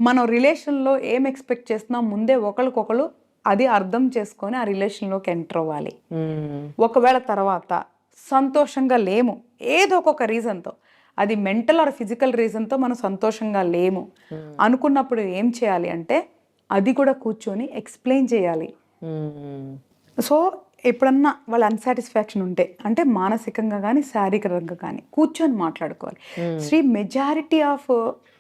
మనం రిలేషన్లో ఏం ఎక్స్పెక్ట్ చేస్తున్నాం ముందే ఒకరికొకరు అది అర్థం చేసుకొని ఆ రిలేషన్లోకి ఎంటర్ అవ్వాలి. ఒకవేళ తర్వాత సంతోషంగా లేము ఏదో ఒక రీజన్తో, అది మెంటల్ ఆర్ ఫిజికల్ రీజన్తో మనం సంతోషంగా లేము అనుకున్నప్పుడు ఏం చేయాలి అంటే అది కూడా కూర్చొని ఎక్స్ప్లెయిన్ చేయాలి. సో ఎప్పుడన్నా వాళ్ళ అన్సాటిస్ఫాక్షన్ ఉంటే అంటే మానసికంగా కానీ శారీరకంగా కానీ కూర్చొని మాట్లాడుకోవాలి. Majority of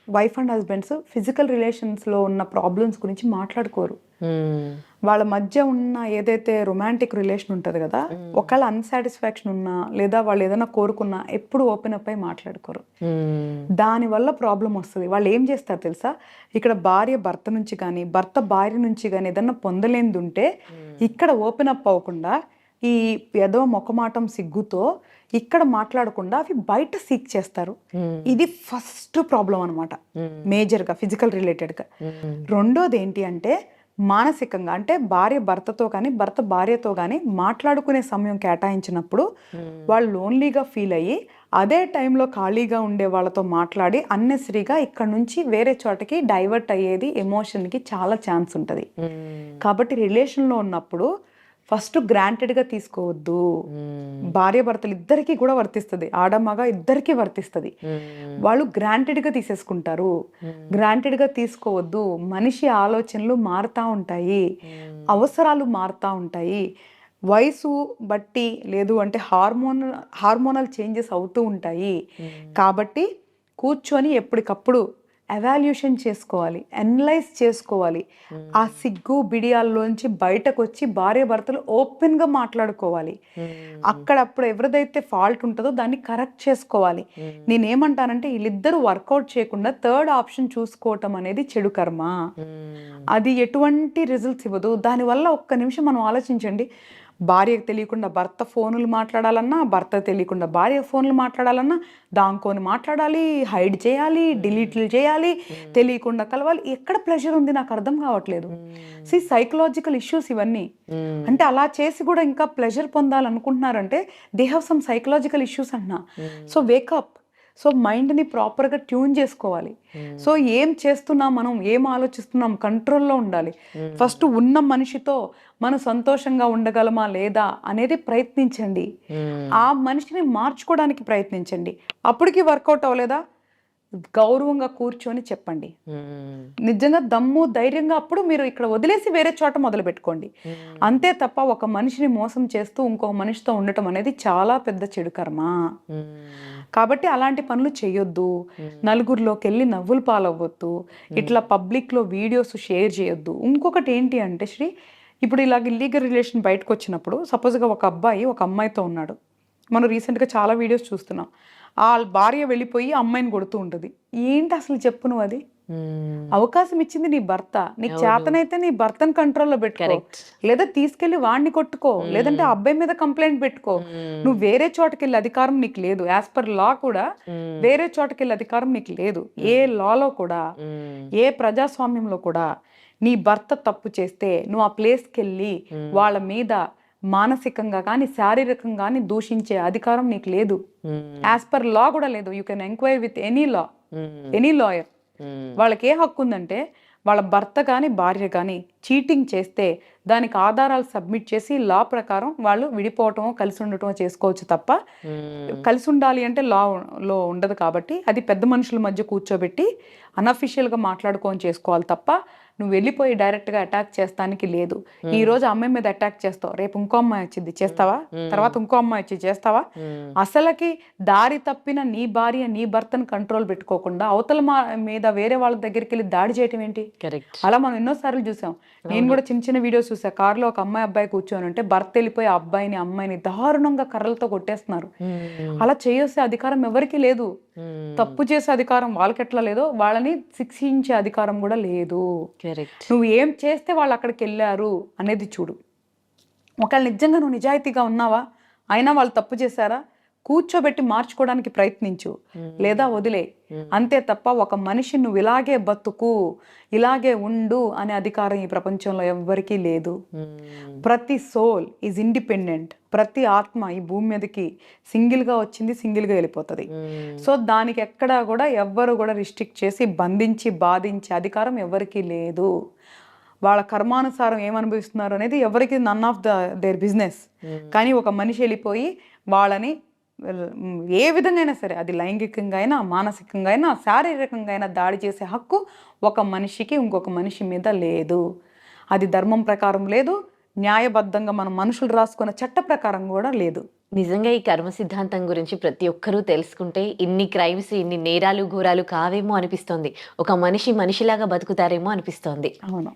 wife and husbands physical రిలేషన్స్లో ఉన్న ప్రాబ్లమ్స్ గురించి మాట్లాడుకోరు. వాళ్ళ మధ్య ఉన్న ఏదైతే రొమాంటిక్ రిలేషన్ ఉంటుంది కదా, ఒకళ్ళ అన్సాటిస్ఫాక్షన్ ఉన్నా లేదా వాళ్ళు ఏదైనా కోరుకున్నా ఎప్పుడు ఓపెన్ అప్ అయి మాట్లాడుకోరు. దానివల్ల ప్రాబ్లం వస్తుంది. వాళ్ళు ఏం చేస్తారు తెలుసా, ఇక్కడ భార్య భర్త నుంచి కానీ భర్త భార్య నుంచి కానీ ఏదన్నా పొందలేనిది ఉంటే ఇక్కడ ఓపెన్ అప్ అవ్వకుండా ఈ ఏదో మొక్కమాటం సిగ్గుతో ఇక్కడ మాట్లాడకుండా అవి బయట సీక్ చేస్తారు. ఇది ఫస్ట్ ప్రాబ్లం అనమాట, మేజర్గా ఫిజికల్ రిలేటెడ్గా. రెండోది ఏంటి అంటే మానసికంగా, అంటే భార్య భర్తతో కానీ భర్త భార్యతో కానీ మాట్లాడుకునే సమయం కేటాయించినప్పుడు వాళ్ళు లోన్లీగా ఫీల్ అయ్యి అదే టైంలో ఖాళీగా ఉండే వాళ్ళతో మాట్లాడి అన్నెసరీగా ఇక్కడ నుంచి వేరే చోటకి డైవర్ట్ అయ్యేది ఎమోషన్కి చాలా ఛాన్స్ ఉంటుంది. కాబట్టి రిలేషన్లో ఉన్నప్పుడు ఫస్ట్ గ్రాంటెడ్గా తీసుకోవద్దు. భార్య భర్తలు ఇద్దరికీ కూడా వర్తిస్తుంది, ఆడమగ ఇద్దరికీ వర్తిస్తుంది. వాళ్ళు గ్రాంటెడ్గా తీసేసుకుంటారు. గ్రాంటెడ్గా తీసుకోవద్దు. మనిషి ఆలోచనలు మారుతూ ఉంటాయి, అవసరాలు మారుతూ ఉంటాయి, వయసు బట్టి లేదు అంటే హార్మోనల్ చేంజెస్ అవుతూ ఉంటాయి. కాబట్టి కూర్చొని ఎప్పటికప్పుడు ఎవాల్యూషన్ చేసుకోవాలి, అనలైజ్ చేసుకోవాలి. ఆ సిగ్గు బిడియాల్లోంచి బయటకు వచ్చి భార్య భర్తలు ఓపెన్గా మాట్లాడుకోవాలి. అక్కడప్పుడు ఎవరిదైతే ఫాల్ట్ ఉంటుందో దాన్ని కరెక్ట్ చేసుకోవాలి. నేనేమంటానంటే వీళ్ళిద్దరూ వర్కౌట్ చేయకుండా థర్డ్ ఆప్షన్ చూసుకోవటం అనేది చెడు కర్మ. అది ఎటువంటి రిజల్ట్స్ ఇవ్వదు. దానివల్ల ఒక్క నిమిషం మనం ఆలోచించండి, భార్యకు తెలియకుండా భర్త ఫోన్లు మాట్లాడాలన్నా, భర్త తెలియకుండా భార్య ఫోన్లు మాట్లాడాలన్నా దాంకొని మాట్లాడాలి, హైడ్ చేయాలి, డిలీట్లు చేయాలి, తెలియకుండా కలవాలి. ఎక్కడ ప్లెజర్ ఉంది నాకు అర్థం కావట్లేదు. సైకలాజికల్ ఇష్యూస్ ఇవన్నీ. అంటే అలా చేసి కూడా ఇంకా ప్లెజర్ పొందాలనుకుంటున్నారంటే they have some psychological issues అంటున్నా. So wake up. సో మైండ్ని ప్రాపర్గా ట్యూన్ చేసుకోవాలి. సో ఏం చేస్తున్నాం, మనం ఏం ఆలోచిస్తున్నాం, కంట్రోల్లో ఉండాలి. ఫస్ట్ ఉన్న మనిషితో మనం సంతోషంగా ఉండగలమా లేదా అనేది ప్రయత్నించండి. ఆ మనిషిని మార్చుకోవడానికి ప్రయత్నించండి. అప్పటికి వర్కౌట్ అవ్వలేదా గౌరవంగా కూర్చొని చెప్పండి. నిజంగా దమ్ము ధైర్యంగా అప్పుడు మీరు ఇక్కడ వదిలేసి వేరే చోట మొదలు పెట్టుకోండి. అంతే తప్ప ఒక మనిషిని మోసం చేస్తూ ఇంకొక మనిషితో ఉండటం అనేది చాలా పెద్ద చెడు కర్మ. కాబట్టి అలాంటి పనులు చేయొద్దు. నలుగురిలోకి వెళ్ళి నవ్వులు పాలవ్వద్దు. ఇట్లా పబ్లిక్లో వీడియోస్ షేర్ చేయొద్దు. ఇంకొకటి ఏంటి అంటే ఇప్పుడు ఇలాగ ఇల్లీగల్ రిలేషన్ బయటకు వచ్చినప్పుడు సపోజ్గా ఒక అబ్బాయి ఒక అమ్మాయితో ఉన్నాడు. మనం రీసెంట్గా చాలా వీడియోస్ చూస్తున్నాం. ఆ భార్య వెళ్ళిపోయి అమ్మాయిని కొడుతూ ఉంటుంది. ఏంటి అసలు చెప్పు నువ్వు? అది అవకాశం ఇచ్చింది నీ భర్త. నీకు చేతనైతే నీ భర్తను కంట్రోల్లో పెట్టుకో, లేదా తీసుకెళ్లి వాడిని కొట్టుకో, లేదంటే అబ్బాయి మీద కంప్లైంట్ పెట్టుకో. నువ్వు వేరే చోటకెళ్ళి అధికారం నీకు లేదు. యాజ్ పర్ లా కూడా వేరే చోటకెళ్ళి అధికారం నీకు లేదు. ఏ లాలో కూడా, ఏ ప్రజాస్వామ్యంలో కూడా నీ భర్త తప్పు చేస్తే నువ్వు ఆ ప్లేస్కి వెళ్ళి వాళ్ళ మీద మానసికంగా కానీ శారీరకంగా కానీ దూషించే అధికారం నీకు లేదు. యాజ్ పర్ లా కూడా లేదు. You can enquiry with any lawyer. వాళ్ళకి ఏ హక్కు ఉందంటే వాళ్ళ భర్త కానీ భార్య కానీ చీటింగ్ చేస్తే దానికి ఆధారాలు సబ్మిట్ చేసి లా ప్రకారం వాళ్ళు విడిపోవటమో కలిసి ఉండటమో చేసుకోవచ్చు తప్ప, కలిసి ఉండాలి అంటే లాలో ఉండదు. కాబట్టి అది పెద్ద మనుషుల మధ్య కూర్చోబెట్టి అన్అఫిషియల్గా మాట్లాడుకొని చేసుకోవాలి తప్ప నువ్వు వెళ్ళిపోయి డైరెక్ట్గా అటాక్ చేస్తానికి లేదు. ఈ రోజు అమ్మాయి మీద అటాక్ చేస్తావు, రేపు ఇంకో అమ్మాయి వచ్చింది చేస్తావా, తర్వాత ఇంకో అమ్మాయి వచ్చి చేస్తావా? అసలకి దారి తప్పిన నీ భార్య నీ భర్తను కంట్రోల్ పెట్టుకోకుండా అవతల మీద వేరే వాళ్ళ దగ్గరికి వెళ్ళి దాడి చేయటం ఏంటి? అలా మనం ఎన్నోసార్లు చూసాం. నేను కూడా చిన్న చిన్న వీడియోస్ చూసా. కారులో ఒక అమ్మాయి అబ్బాయి కూర్చొని ఉంటే భర్త వెళ్ళిపోయి ఆ అబ్బాయిని అమ్మాయిని దారుణంగా కర్రలతో కొట్టేస్తున్నారు. అలా చేసే అధికారం ఎవరికి లేదు. తప్పు చేసే అధికారం వాళ్ళకి ఎట్లా లేదో వాళ్ళని శిక్షించే అధికారం కూడా లేదు. నువ్వు ఏం చేస్తే వాళ్ళు అక్కడికి వెళ్ళారు అనేది చూడు. ఒకవేళ నిజంగా నువ్వు నిజాయితీగా ఉన్నావా, అయినా వాళ్ళు తప్పు చేశారా, కూర్చోబెట్టి మార్చుకోవడానికి ప్రయత్నించు, లేదా వదిలే. అంతే తప్ప ఒక మనిషి నువ్వు ఇలాగే బతుకు, ఇలాగే ఉండు అనే అధికారం ఈ ప్రపంచంలో ఎవ్వరికీ లేదు. ప్రతి సోల్ ఈజ్ ఇండిపెండెంట్. ప్రతి ఆత్మ ఈ భూమి మీదకి సింగిల్గా వచ్చింది, సింగిల్గా వెళ్ళిపోతుంది. సో దానికి ఎక్కడా కూడా ఎవ్వరు కూడా రిస్ట్రిక్ట్ చేసి బంధించి బాధించే అధికారం ఎవరికీ లేదు. వాళ్ళ కర్మానుసారం ఏమనుభవిస్తున్నారు అనేది ఎవరికి నన్ ఆఫ్ దేర్ బిజినెస్. కానీ ఒక మనిషి వెళ్ళిపోయి వాళ్ళని ఏ విధంగా అయినా సరే, అది లైంగికంగా అయినా మానసికంగా అయినా శారీరకంగా అయినా దాడి చేసే హక్కు ఒక మనిషికి ఇంకొక మనిషి మీద లేదు. అది ధర్మం ప్రకారం లేదు, న్యాయబద్ధంగా మనం మనుషులు రాసుకున్న చట్ట ప్రకారం కూడా లేదు. నిజంగా ఈ కర్మ సిద్ధాంతం గురించి ప్రతి ఒక్కరూ తెలుసుకుంటే ఇన్ని క్రైమ్స్, ఇన్ని నేరాలు ఘోరాలు కావేమో అనిపిస్తోంది. ఒక మనిషి మనిషిలాగా బతుకుతారేమో అనిపిస్తోంది. అవును.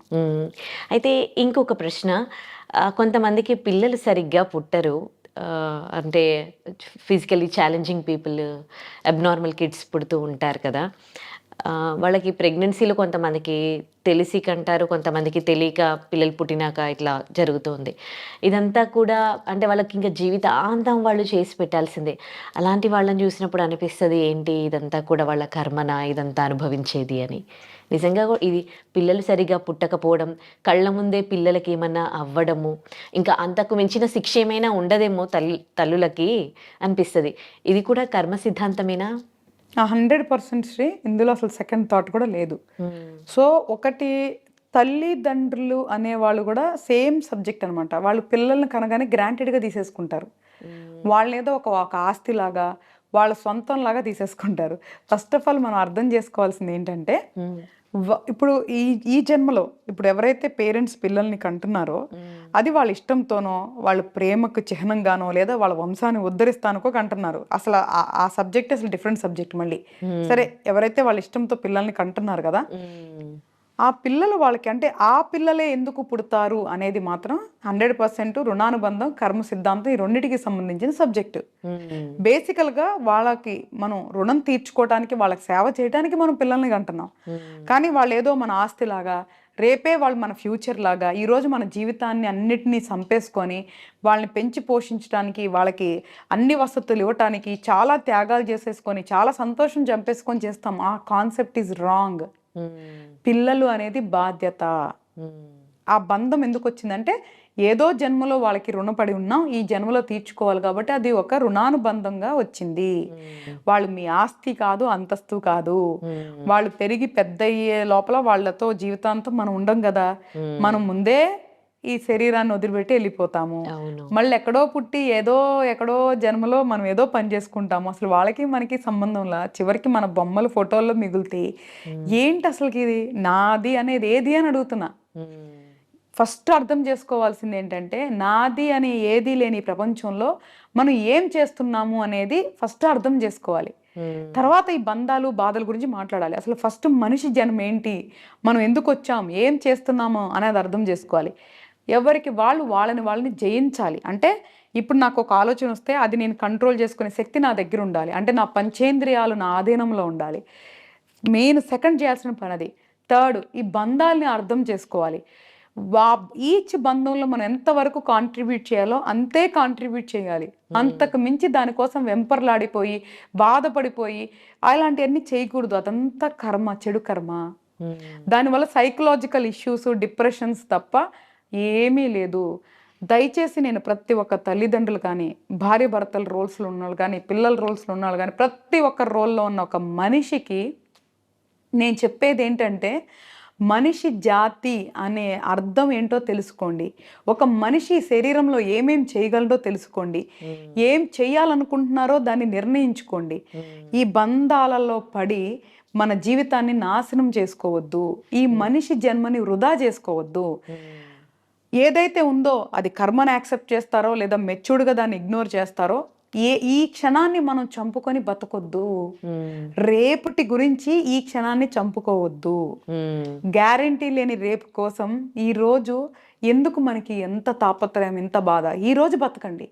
అయితే ఇంకొక ప్రశ్న, కొంతమందికి పిల్లలు సరిగ్గా పుట్టరు, అంటే physically challenging people, abnormal kids పుడుతూ ఉంటారు కదా. వాళ్ళకి ప్రెగ్నెన్సీలో కొంతమందికి తెలిసి కంటారు, కొంతమందికి తెలియక పిల్లలు పుట్టినాక ఇట్లా జరుగుతుంది. ఇదంతా కూడా అంటే వాళ్ళకి ఇంకా జీవితాంతం వాళ్ళు చేసి పెట్టాల్సిందే. అలాంటి వాళ్ళని చూసినప్పుడు అనిపిస్తుంది, ఏంటి ఇదంతా కూడా వాళ్ళ కర్మనా, ఇదంతా అనుభవించేది అని. నిజంగా ఇది పిల్లలు సరిగా పుట్టకపోవడం, కళ్ళ ముందే పిల్లలకి ఏమన్నా అవ్వడము, ఇంకా అంతకు మించిన శిక్ష ఏమైనా ఉండదేమో తల్లులకి అనిపిస్తుంది. ఇది కూడా కర్మ సిద్ధాంతమేనా? 100% శ్రీ. ఇందులో అసలు సెకండ్ థాట్ కూడా లేదు. సో ఒకటి, తల్లిదండ్రులు అనేవాళ్ళు కూడా సేమ్ సబ్జెక్ట్ అనమాట. వాళ్ళు పిల్లల్ని కనగానే గ్రాంటెడ్గా తీసేసుకుంటారు. వాళ్ళేదో ఒక ఆస్తిలాగా, వాళ్ళ సొంతంలాగా తీసేసుకుంటారు. ఫస్ట్ ఆఫ్ ఆల్ మనం అర్థం చేసుకోవాల్సింది ఏంటంటే, ఇప్పుడు ఈ జన్మలో ఇప్పుడు ఎవరైతే పేరెంట్స్ పిల్లల్ని కంటున్నారో అది వాళ్ళ ఇష్టంతోనో, వాళ్ళ ప్రేమకు చిహ్నంగానో, లేదా వాళ్ళ వంశాన్ని ఉద్ధరిస్తానుకో కంటున్నారు. అసలు ఆ సబ్జెక్ట్ అసలు డిఫరెంట్ సబ్జెక్ట్ మళ్ళీ. సరే, ఎవరైతే వాళ్ళ ఇష్టంతో పిల్లల్ని కంటున్నారు కదా, ఆ పిల్లలు వాళ్ళకి అంటే ఆ పిల్లలే ఎందుకు పుడతారు అనేది మాత్రం 100% రుణానుబంధం, కర్మ సిద్ధాంతం ఈ రెండింటికి సంబంధించిన సబ్జెక్టు. బేసికల్గా వాళ్ళకి మనం రుణం తీర్చుకోవడానికి, వాళ్ళకి సేవ చేయడానికి మనం పిల్లల్ని కంటున్నాం. కానీ వాళ్ళు ఏదో మన ఆస్తిలాగా, రేపే వాళ్ళు మన ఫ్యూచర్ లాగా, ఈరోజు మన జీవితాన్ని అన్నిటినీ చంపేసుకొని వాళ్ళని పెంచి పోషించడానికి, వాళ్ళకి అన్ని వసతులు ఇవ్వటానికి చాలా త్యాగాలు చేసేసుకొని చాలా సంతోషం చంపేసుకొని చేస్తాం. ఆ కాన్సెప్ట్ ఈజ్ రాంగ్. పిల్లలు అనేది బాధ్యత. ఆ బంధం ఎందుకు వచ్చిందంటే, ఏదో జన్మలో వాళ్ళకి రుణపడి ఉన్నాం, ఈ జన్మలో తీర్చుకోవాలి కాబట్టి అది ఒక రుణానుబంధంగా వచ్చింది. వాళ్ళు మీ ఆస్తి కాదు, అంతస్తు కాదు. వాళ్ళు పెరిగి పెద్ద అయ్యే లోపల వాళ్ళతో జీవితాంతం మనం ఉండం కదా. మనం ముందే ఈ శరీరాన్ని వదిలిపెట్టి వెళ్ళిపోతాము. మళ్ళీ ఎక్కడో పుట్టి ఎక్కడో జన్మలో మనం ఏదో పని చేసుకుంటాము. అసలు వాళ్ళకి మనకి సంబంధంలా చివరికి మన బొమ్మలు ఫోటోల్లో మిగులుతాయి. ఏంటి అసలుకి ఇది నాది అనేది ఏది అని అడుగుతున్నా. ఫస్ట్ అర్థం చేసుకోవాల్సింది ఏంటంటే, నాది అని ఏది లేని ప్రపంచంలో మనం ఏం చేస్తున్నాము అనేది ఫస్ట్ అర్థం చేసుకోవాలి. తర్వాత ఈ బంధాలు బాధల గురించి మాట్లాడాలి. అసలు ఫస్ట్ మనిషి జన్మ ఏంటి, మనం ఎందుకు వచ్చాం, ఏం చేస్తున్నాము అనేది అర్థం చేసుకోవాలి. ఎవరికి వాళ్ళు వాళ్ళని జయించాలి. అంటే ఇప్పుడు నాకు ఒక ఆలోచన వస్తే అది నేను కంట్రోల్ చేసుకునే శక్తి నా దగ్గర ఉండాలి. అంటే నా పంచేంద్రియాలు నా ఆధీనంలో ఉండాలి. మెయిన్ సెకండ్ చేయాల్సిన పని అది. థర్డ్, ఈ బంధాలని అర్థం చేసుకోవాలి. ఈచ్ బంధంలో మనం ఎంతవరకు కాంట్రిబ్యూట్ చేయాలో అంతే కాంట్రిబ్యూట్ చేయాలి. అంతకు మించి దానికోసం వెంపర్లాడిపోయి బాధపడిపోయి అలాంటివన్నీ చేయకూడదు. అదంతా కర్మ, చెడు కర్మ. దానివల్ల సైకలాజికల్ ఇష్యూస్, డిప్రెషన్స్ తప్ప ఏమీ లేదు. దయచేసి నేను ప్రతి ఒక్క తల్లిదండ్రులు కానీ, భార్య భర్తల రోల్స్లో ఉన్నవాళ్ళు కానీ, పిల్లల రోల్స్లో ఉన్నవాళ్ళు కానీ, ప్రతి ఒక్క రోల్లో ఉన్న ఒక మనిషికి నేను చెప్పేది ఏంటంటే, మనిషి జాతి అనే అర్థం ఏంటో తెలుసుకోండి. ఒక మనిషి శరీరంలో ఏమేం చేయగలడో తెలుసుకోండి. ఏం చేయాలనుకుంటున్నారో దాన్ని నిర్ణయించుకోండి. ఈ బంధాలలో పడి మన జీవితాన్ని నాశనం చేసుకోవద్దు. ఈ మనిషి జన్మని వృధా చేసుకోవద్దు. ఏదైతే ఉందో అది కర్మను యాక్సెప్ట్ చేస్తారో లేదా మెచ్యూర్డ్గా దాన్ని ఇగ్నోర్ చేస్తారో, ఈ క్షణాన్ని మనం చంపుకొని బతకొద్దు. రేపటి గురించి ఈ క్షణాన్ని చంపుకోవద్దు. గ్యారంటీ లేని రేపు కోసం ఈ రోజు ఎందుకు మనకి ఎంత తాపత్రయం, ఎంత బాధ. ఈ రోజు బతకండి,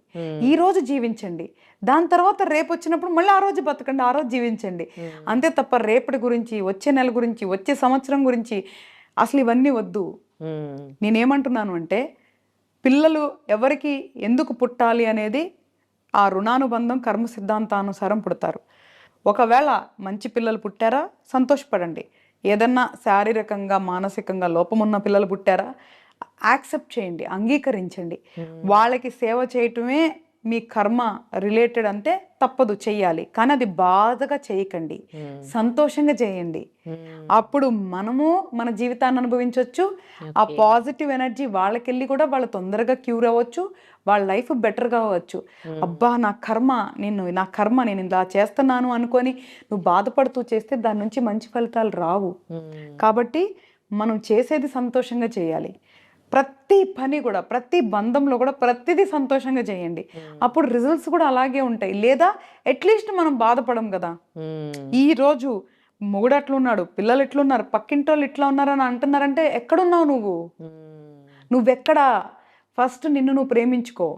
ఈ రోజు జీవించండి. దాని తర్వాత రేపు వచ్చినప్పుడు మళ్ళీ ఆ రోజు బతకండి, ఆ రోజు జీవించండి. అంతే తప్ప రేపటి గురించి, వచ్చే నెల గురించి, వచ్చే సంవత్సరం గురించి అసలు ఇవన్నీ వద్దు. నేనేమంటున్నాను అంటే, పిల్లలు ఎవరికి ఎందుకు పుట్టాలి అనేది ఆ రుణానుబంధం కర్మ సిద్ధాంతానుసారం పుడతారు. ఒకవేళ మంచి పిల్లలు పుట్టారా సంతోషపడండి. ఏదన్నా శారీరకంగా మానసికంగా లోపమున్న పిల్లలు పుట్టారా యాక్సెప్ట్ చేయండి, అంగీకరించండి. వాళ్ళకి సేవ చేయటమే మీ కర్మ రిలేటెడ్ అంటే తప్పదు, చెయ్యాలి. కానీ అది బాధగా చేయకండి, సంతోషంగా చేయండి. అప్పుడు మనము మన జీవితాన్ని అనుభవించవచ్చు. ఆ పాజిటివ్ ఎనర్జీ వాళ్ళకెళ్ళి కూడా వాళ్ళు తొందరగా క్యూర్ అవ్వచ్చు, వాళ్ళ లైఫ్ బెటర్గా అవ్వచ్చు. అబ్బా నా కర్మ నేను ఇలా చేస్తున్నాను అనుకొని నువ్వు బాధపడుతూ చేస్తే దాని నుంచి మంచి ఫలితాలు రావు. కాబట్టి మనం చేసేది సంతోషంగా చేయాలి. ప్రతి పని కూడా, ప్రతి బంధంలో కూడా ప్రతిదీ సంతోషంగా చేయండి. అప్పుడు రిజల్ట్స్ కూడా అలాగే ఉంటాయి. లేదా అట్లీస్ట్ మనం బాధపడం కదా. ఈ రోజు మొగుడు అట్లున్నాడు, పిల్లలు ఎట్లున్నారు, పక్కింటి వాళ్ళు ఇట్లా ఉన్నారని అంటున్నారంటే ఎక్కడున్నావు నువ్వెక్కడా? ఫస్ట్ నిన్ను నువ్వు ప్రేమించుకో.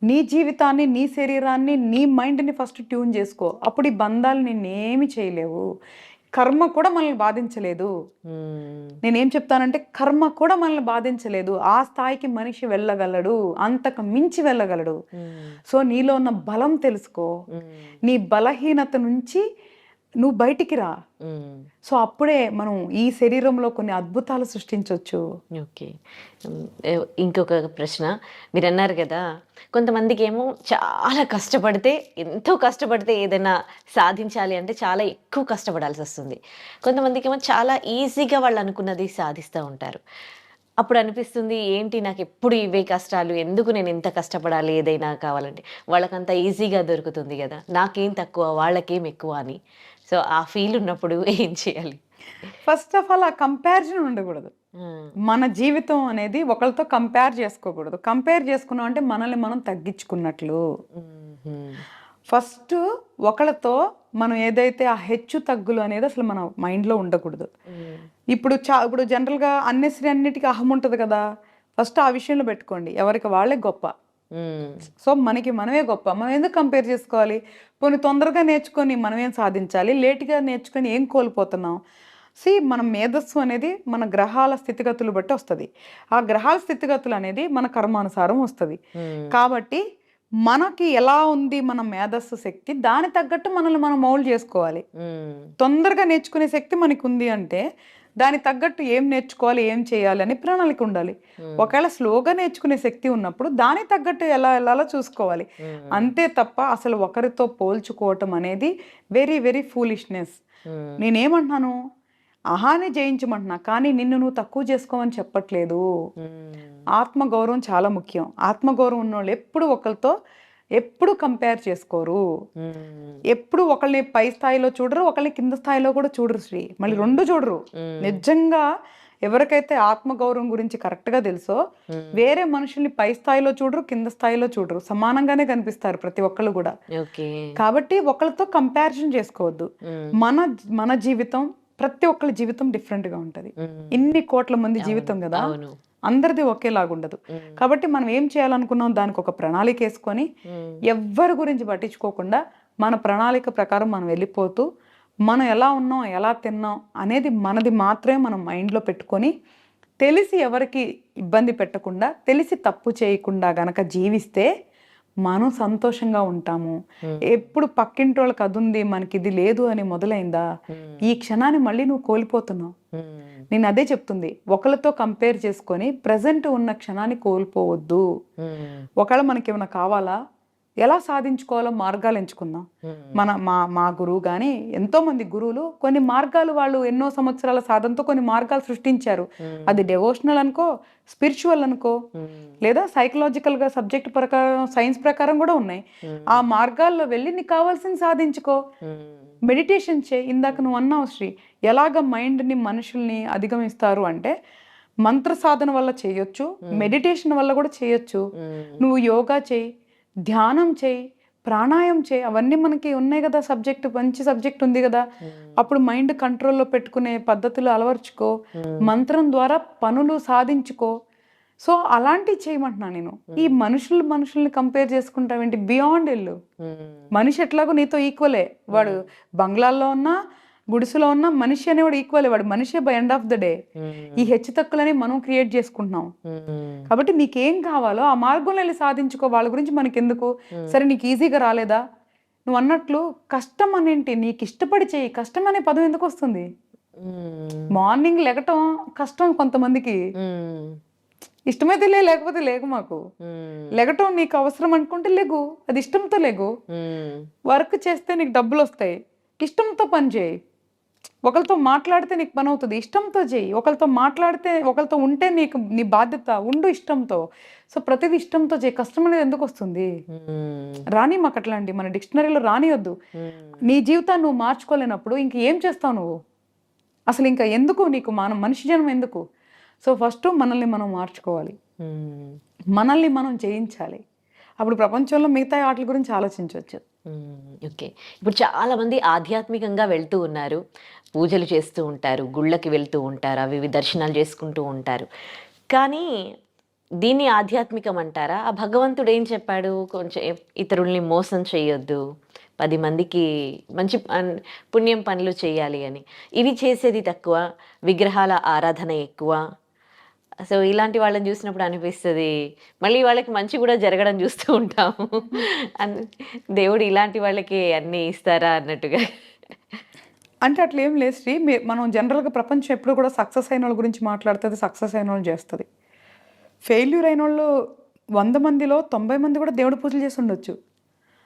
నీ జీవితాన్ని, నీ శరీరాన్ని, నీ మైండ్ని ఫస్ట్ ట్యూన్ చేసుకో. అప్పుడు ఈ బంధాలు నిన్నేమి చేయలేవు. కర్మ కూడా మనల్ని బాధించలేదు. నేనేం చెప్తానంటే, కర్మ కూడా మనల్ని బాధించలేదు. ఆ స్థాయికి మనిషి వెళ్ళగలడు, అంతకు మించి వెళ్ళగలడు. సో నీలో ఉన్న బలం తెలుసుకో. నీ బలహీనత నుంచి నువ్వు బయటికి రా. సో అప్పుడే మనం ఈ శరీరంలో కొన్ని అద్భుతాలు సృష్టించవచ్చు. ఓకే, ఇంకొక ప్రశ్న. మీరు అన్నారు కదా, కొంతమందికి ఏమో చాలా కష్టపడితే, ఎంతో కష్టపడితే ఏదైనా సాధించాలి అంటే చాలా ఎక్కువ కష్టపడాల్సి వస్తుంది. కొంతమందికి ఏమో చాలా ఈజీగా వాళ్ళు అనుకున్నది సాధిస్తూ ఉంటారు. అప్పుడు అనిపిస్తుంది, ఏంటి నాకు ఎప్పుడు ఇవే కష్టాలు, ఎందుకు నేను ఇంత కష్టపడాలి ఏదైనా కావాలంటే. వాళ్ళకంత ఈజీగా దొరుకుతుంది కదా, నాకేం తక్కువ వాళ్ళకేం ఎక్కువ అని. సో ఆ ఫీల్ ఉన్నప్పుడు ఏం చేయాలి? ఫస్ట్ ఆఫ్ ఆల్ ఆ కంపారిజన్ ఉండకూడదు. మన జీవితం అనేది ఒకరితో కంపేర్ చేసుకోకూడదు. కంపేర్ చేసుకున్నాం అంటే మనల్ని మనం తగ్గించుకున్నట్లు. ఫస్ట్ ఒకళ్ళతో మనం ఏదైతే ఆ హెచ్చు తగ్గులు అనేది అసలు మన మైండ్లో ఉండకూడదు. ఇప్పుడు జనరల్గా అన్నిటికీ అహం ఉంటుంది కదా. ఫస్ట్ ఆ విషయంలో పెట్టుకోండి, ఎవరికి వాళ్ళే గొప్ప. సో మనకి మనమే గొప్ప, మనం ఎందుకు కంపేర్ చేసుకోవాలి? కొన్ని తొందరగా నేర్చుకొని మనం ఏం సాధించాలి, లేట్గా నేర్చుకొని ఏం కోల్పోతున్నాం? మన మేధస్సు అనేది మన గ్రహాల స్థితిగతులు బట్టి వస్తుంది. ఆ గ్రహాల స్థితిగతులు అనేది మన కర్మానుసారం వస్తుంది. కాబట్టి మనకి ఎలా ఉంది మన మేధస్సు శక్తి, దాని తగ్గట్టు మనల్ని మనం మౌల్డ్ చేసుకోవాలి. తొందరగా నేర్చుకునే శక్తి మనకు ఉంది అంటే దాని తగ్గట్టు ఏం నేర్చుకోవాలి, ఏం చేయాలి అని ప్రణాళిక ఉండాలి. ఒకవేళ స్లోగా నేర్చుకునే శక్తి ఉన్నప్పుడు దాని తగ్గట్టు ఎలా వెళ్ళాలో చూసుకోవాలి. అంతే తప్ప అసలు ఒకరితో పోల్చుకోవటం అనేది వెరీ వెరీ ఫూలిష్నెస్. నేనేమంటున్నాను, అహాన్ని జయించమంటున్నా, కానీ నిన్ను నువ్వు తక్కువ చేసుకోమని చెప్పట్లేదు. ఆత్మగౌరవం చాలా ముఖ్యం. ఆత్మగౌరవం ఉన్నోళ్ళు ఎప్పుడు కంపేర్ చేసుకోరు. ఎప్పుడు ఒకళ్ళని పై స్థాయిలో చూడరు, ఒకళ్ళని కింద స్థాయిలో కూడా చూడరు శ్రీ. మళ్ళీ రెండు చూడరు. నిజంగా ఎవరికైతే ఆత్మగౌరవం గురించి కరెక్ట్గా తెలుసో వేరే మనుషుల్ని పై స్థాయిలో చూడరు, కింద స్థాయిలో చూడరు, సమానంగానే కనిపిస్తారు ప్రతి ఒక్కళ్ళు కూడా. కాబట్టి ఒకళ్ళతో కంపారిజన్ చేసుకోవద్దు. మన జీవితం ప్రతి ఒక్కరి జీవితం డిఫరెంట్గా ఉంటుంది. ఇన్ని కోట్ల మంది జీవితం కదా, అవును. అందరిది ఒకేలాగుండదు. కాబట్టి మనం ఏం చేయాలనుకున్నాం దానికి ఒక ప్రణాళిక వేసుకొని ఎవ్వరి గురించి పట్టించుకోకుండా మన ప్రణాళిక ప్రకారం మనం వెళ్ళిపోతూ మనం ఎలా ఉన్నాం, ఎలా తిన్నాం అనేది మనది మాత్రమే మనం మైండ్లో పెట్టుకొని తెలిసి ఎవరికి ఇబ్బంది పెట్టకుండా, తెలిసి తప్పు చేయకుండా గనక జీవిస్తే మనం సంతోషంగా ఉంటాము. ఎప్పుడు పక్కింటి వాళ్ళకి అది ఉంది మనకి ఇది లేదు అని మొదలైందా, ఈ క్షణాన్ని మళ్ళీ నువ్వు కోల్పోతున్నావు. నేను అదే చెప్తుంది, ఒకరితో కంపేర్ చేసుకొని ప్రజెంట్ ఉన్న క్షణాన్ని కోల్పోవద్దు. ఒకవేళ మనకి ఏమైనా కావాలా, ఎలా సాధించుకోవాలో మార్గాలు ఎంచుకుందాం. మా గురువు కానీ ఎంతో మంది గురువులు కొన్ని మార్గాలు, వాళ్ళు ఎన్నో సంవత్సరాల సాధనతో కొన్ని మార్గాలు సృష్టించారు. అది డెవోషనల్ అనుకో, స్పిరిచువల్ అనుకో, లేదా సైకలాజికల్ గా సబ్జెక్ట్ ప్రకారం, సైన్స్ ప్రకారం కూడా ఉన్నాయి. ఆ మార్గాల్లో వెళ్ళి నీకు కావాల్సింది సాధించుకో. మెడిటేషన్ చేయి. ఇందాక నువ్వు అన్నావు శ్రీ, ఎలాగ మైండ్ని మనుషుల్ని అధిగమిస్తారు అంటే మంత్ర సాధన వల్ల చేయొచ్చు, మెడిటేషన్ వల్ల కూడా చేయొచ్చు. నువ్వు యోగా చేయి, ధ్యానం చేయి, ప్రాణాయామం చేయి, అవన్నీ మనకి ఉన్నాయి కదా. సబ్జెక్ట్ మంచి సబ్జెక్ట్ ఉంది కదా, అప్పుడు మైండ్ కంట్రోల్లో పెట్టుకునే పద్ధతులు అలవర్చుకో, మంత్రం ద్వారా పనులు సాధించుకో. సో అలాంటివి చేయమంటున్నా నేను. ఈ మనుషుల్ని కంపేర్ చేసుకుంటావేంటి, బియాండ్ వెళ్ళు. మనిషి ఎట్లాగో నీతో ఈక్వలే, వాడు బంగ్లాల్లో ఉన్నా గుడిసెలో ఉన్న మనిషి అనేవాడు ఈక్వలే, వాడు మనిషే by end of the day. ఈ హెచ్చు తక్కువలని మనం క్రియేట్ చేసుకుంటున్నాం. కాబట్టి నీకేం కావాలో ఆ మార్గంలో వెళ్ళి సాధించుకో, వాళ్ళ గురించి మనకి ఎందుకు. సరే నీకు ఈజీగా రాలేదా, నువ్వు అన్నట్లు కష్టం అనేంటి, నీకు ఇష్టపడి చేయి. కష్టం అనే పదం ఎందుకు వస్తుంది? మార్నింగ్ లెగటం కష్టం కొంతమందికి, ఇష్టమైతే లేకపోతే లేకు. మాకు లెగటం నీకు అవసరం అనుకుంటే లేగు, అది ఇష్టంతో లేగు. వర్క్ చేస్తే నీకు డబ్బులు వస్తాయి, ఇష్టంతో పని చేయి. ఒకరితో మాట్లాడితే నీకు పని అవుతుంది, ఇష్టంతో చేయి. ఒకరితో ఉంటే నీకు నీ బాధ్యత, ఉండు ఇష్టంతో. సో ప్రతిదీ ఇష్టంతో చేయి. కష్టం అనేది ఎందుకు వస్తుంది? రాని మాకు అట్లాంటి మన డిక్షనరీలో రానియొద్దు. నీ జీవితాన్ని నువ్వు మార్చుకోలేనప్పుడు ఇంక ఏం చేస్తావు నువ్వు? అసలు ఇంకా ఎందుకు నీకు మనిషి జన్మ ఎందుకు? సో ఫస్ట్ మనల్ని మనం మార్చుకోవాలి, మనల్ని మనం జయించాలి. అప్పుడు ప్రపంచంలో మిగతా వాటి గురించి ఆలోచించవచ్చు. ఓకే, ఇప్పుడు చాలా మంది ఆధ్యాత్మికంగా వెళ్తూ ఉన్నారు, పూజలు చేస్తూ ఉంటారు, గుళ్ళకి వెళ్తూ ఉంటారు, అవి దర్శనాలు చేసుకుంటూ ఉంటారు. కానీ దీన్ని ఆధ్యాత్మికం అంటారా? ఆ భగవంతుడు ఏం చెప్పాడు, కొంచెం ఇతరుల్ని మోసం చేయొద్దు, 10 మందికి మంచి పుణ్యం పనులు చేయాలి అని. ఇవి చేసేది తక్కువ, విగ్రహాల ఆరాధన ఎక్కువ. సో ఇలాంటి వాళ్ళని చూసినప్పుడు అనిపిస్తుంది, మళ్ళీ వాళ్ళకి మంచి కూడా జరగడం చూస్తూ ఉంటాము. దేవుడు ఇలాంటి వాళ్ళకి అన్నీ ఇస్తారా అన్నట్టుగా. అంటే అట్లా ఏం లేదు శ్రీ. మనం జనరల్గా ప్రపంచం ఎప్పుడు కూడా సక్సెస్ అయిన వాళ్ళ గురించి మాట్లాడుతుంది, సక్సెస్ అయిన వాళ్ళు చేస్తుంది. ఫెయిల్యూర్ అయిన వాళ్ళు 100 మందిలో 90 మంది కూడా దేవుడి పూజలు చేసి ఉండొచ్చు,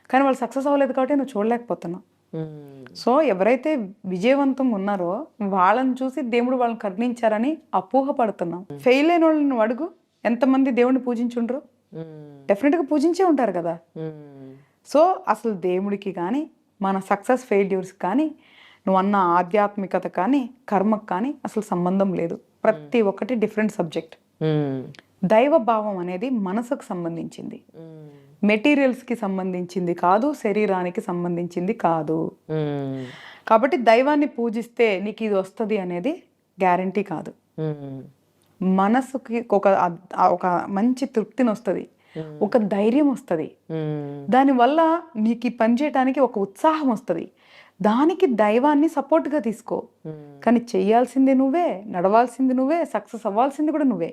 కానీ వాళ్ళు సక్సెస్ అవ్వలేదు కాబట్టి నువ్వు చూడలేకపోతున్నావు. సో ఎవరైతే విజయవంతంగా ఉన్నారో వాళ్ళని చూసి దేవుడు వాళ్ళని కరుణించారని అపోహపడుతున్నాం. ఫెయిల్ అయిన వాళ్ళని నువ్వు అడుగు, ఎంతమంది దేవుడిని పూజించుండ్రు? డెఫినెట్గా పూజించే ఉంటారు కదా. సో అసలు దేవుడికి కానీ, మన సక్సెస్ ఫెయిల్యూర్స్ కానీ, నువ్వు అన్న ఆధ్యాత్మికత కానీ, కర్మకు కానీ అసలు సంబంధం లేదు. ప్రతి ఒక్కటి డిఫరెంట్ సబ్జెక్ట్. దైవ భావం అనేది మనసుకు సంబంధించింది, మెటీరియల్స్కి సంబంధించింది కాదు, శరీరానికి సంబంధించింది కాదు. కాబట్టి దైవాన్ని పూజిస్తే నీకు ఇది వస్తుంది అనేది గ్యారంటీ కాదు. మనసుకి ఒక మంచి తృప్తిని వస్తుంది, ఒక ధైర్యం వస్తుంది, దానివల్ల నీకు ఈ పని చేయడానికి ఒక ఉత్సాహం వస్తుంది. దానికి దైవాన్ని సపోర్ట్గా తీసుకో. కానీ చెయ్యాల్సింది నువ్వే, నడవాల్సింది నువ్వే, సక్సెస్ అవ్వాల్సింది కూడా నువ్వే.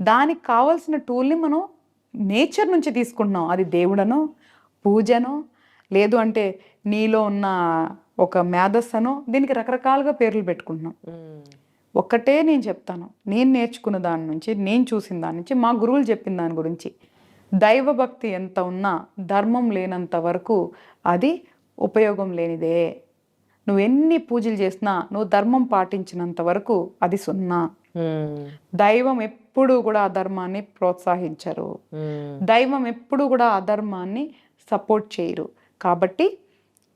దానికి కావాల్సిన టూల్ని మనం నేచర్ నుంచి తీసుకుంటున్నాం. అది దేవుడనో, పూజనో, లేదు అంటే నీలో ఉన్న ఒక మేధస్సనో, దీనికి రకరకాలుగా పేర్లు పెట్టుకుంటున్నాం. ఒక్కటే నేను చెప్తాను, నేను నేర్చుకున్న దాని నుంచి, నేను చూసిన దాని నుంచి, మా గురువులు చెప్పిన దాని గురించి, దైవభక్తి ఎంత ఉన్నా ధర్మం లేనంత వరకు అది ఉపయోగం లేనిదే. నువ్వు ఎన్ని పూజలు చేసినా నువ్వు ధర్మం పాటించినంత వరకు అది సున్నా. దైవం ఎప్పుడు కూడా అధర్మాన్ని ప్రోత్సహించరు, దైవం ఎప్పుడు కూడా అధర్మాన్ని సపోర్ట్ చేయరు. కాబట్టి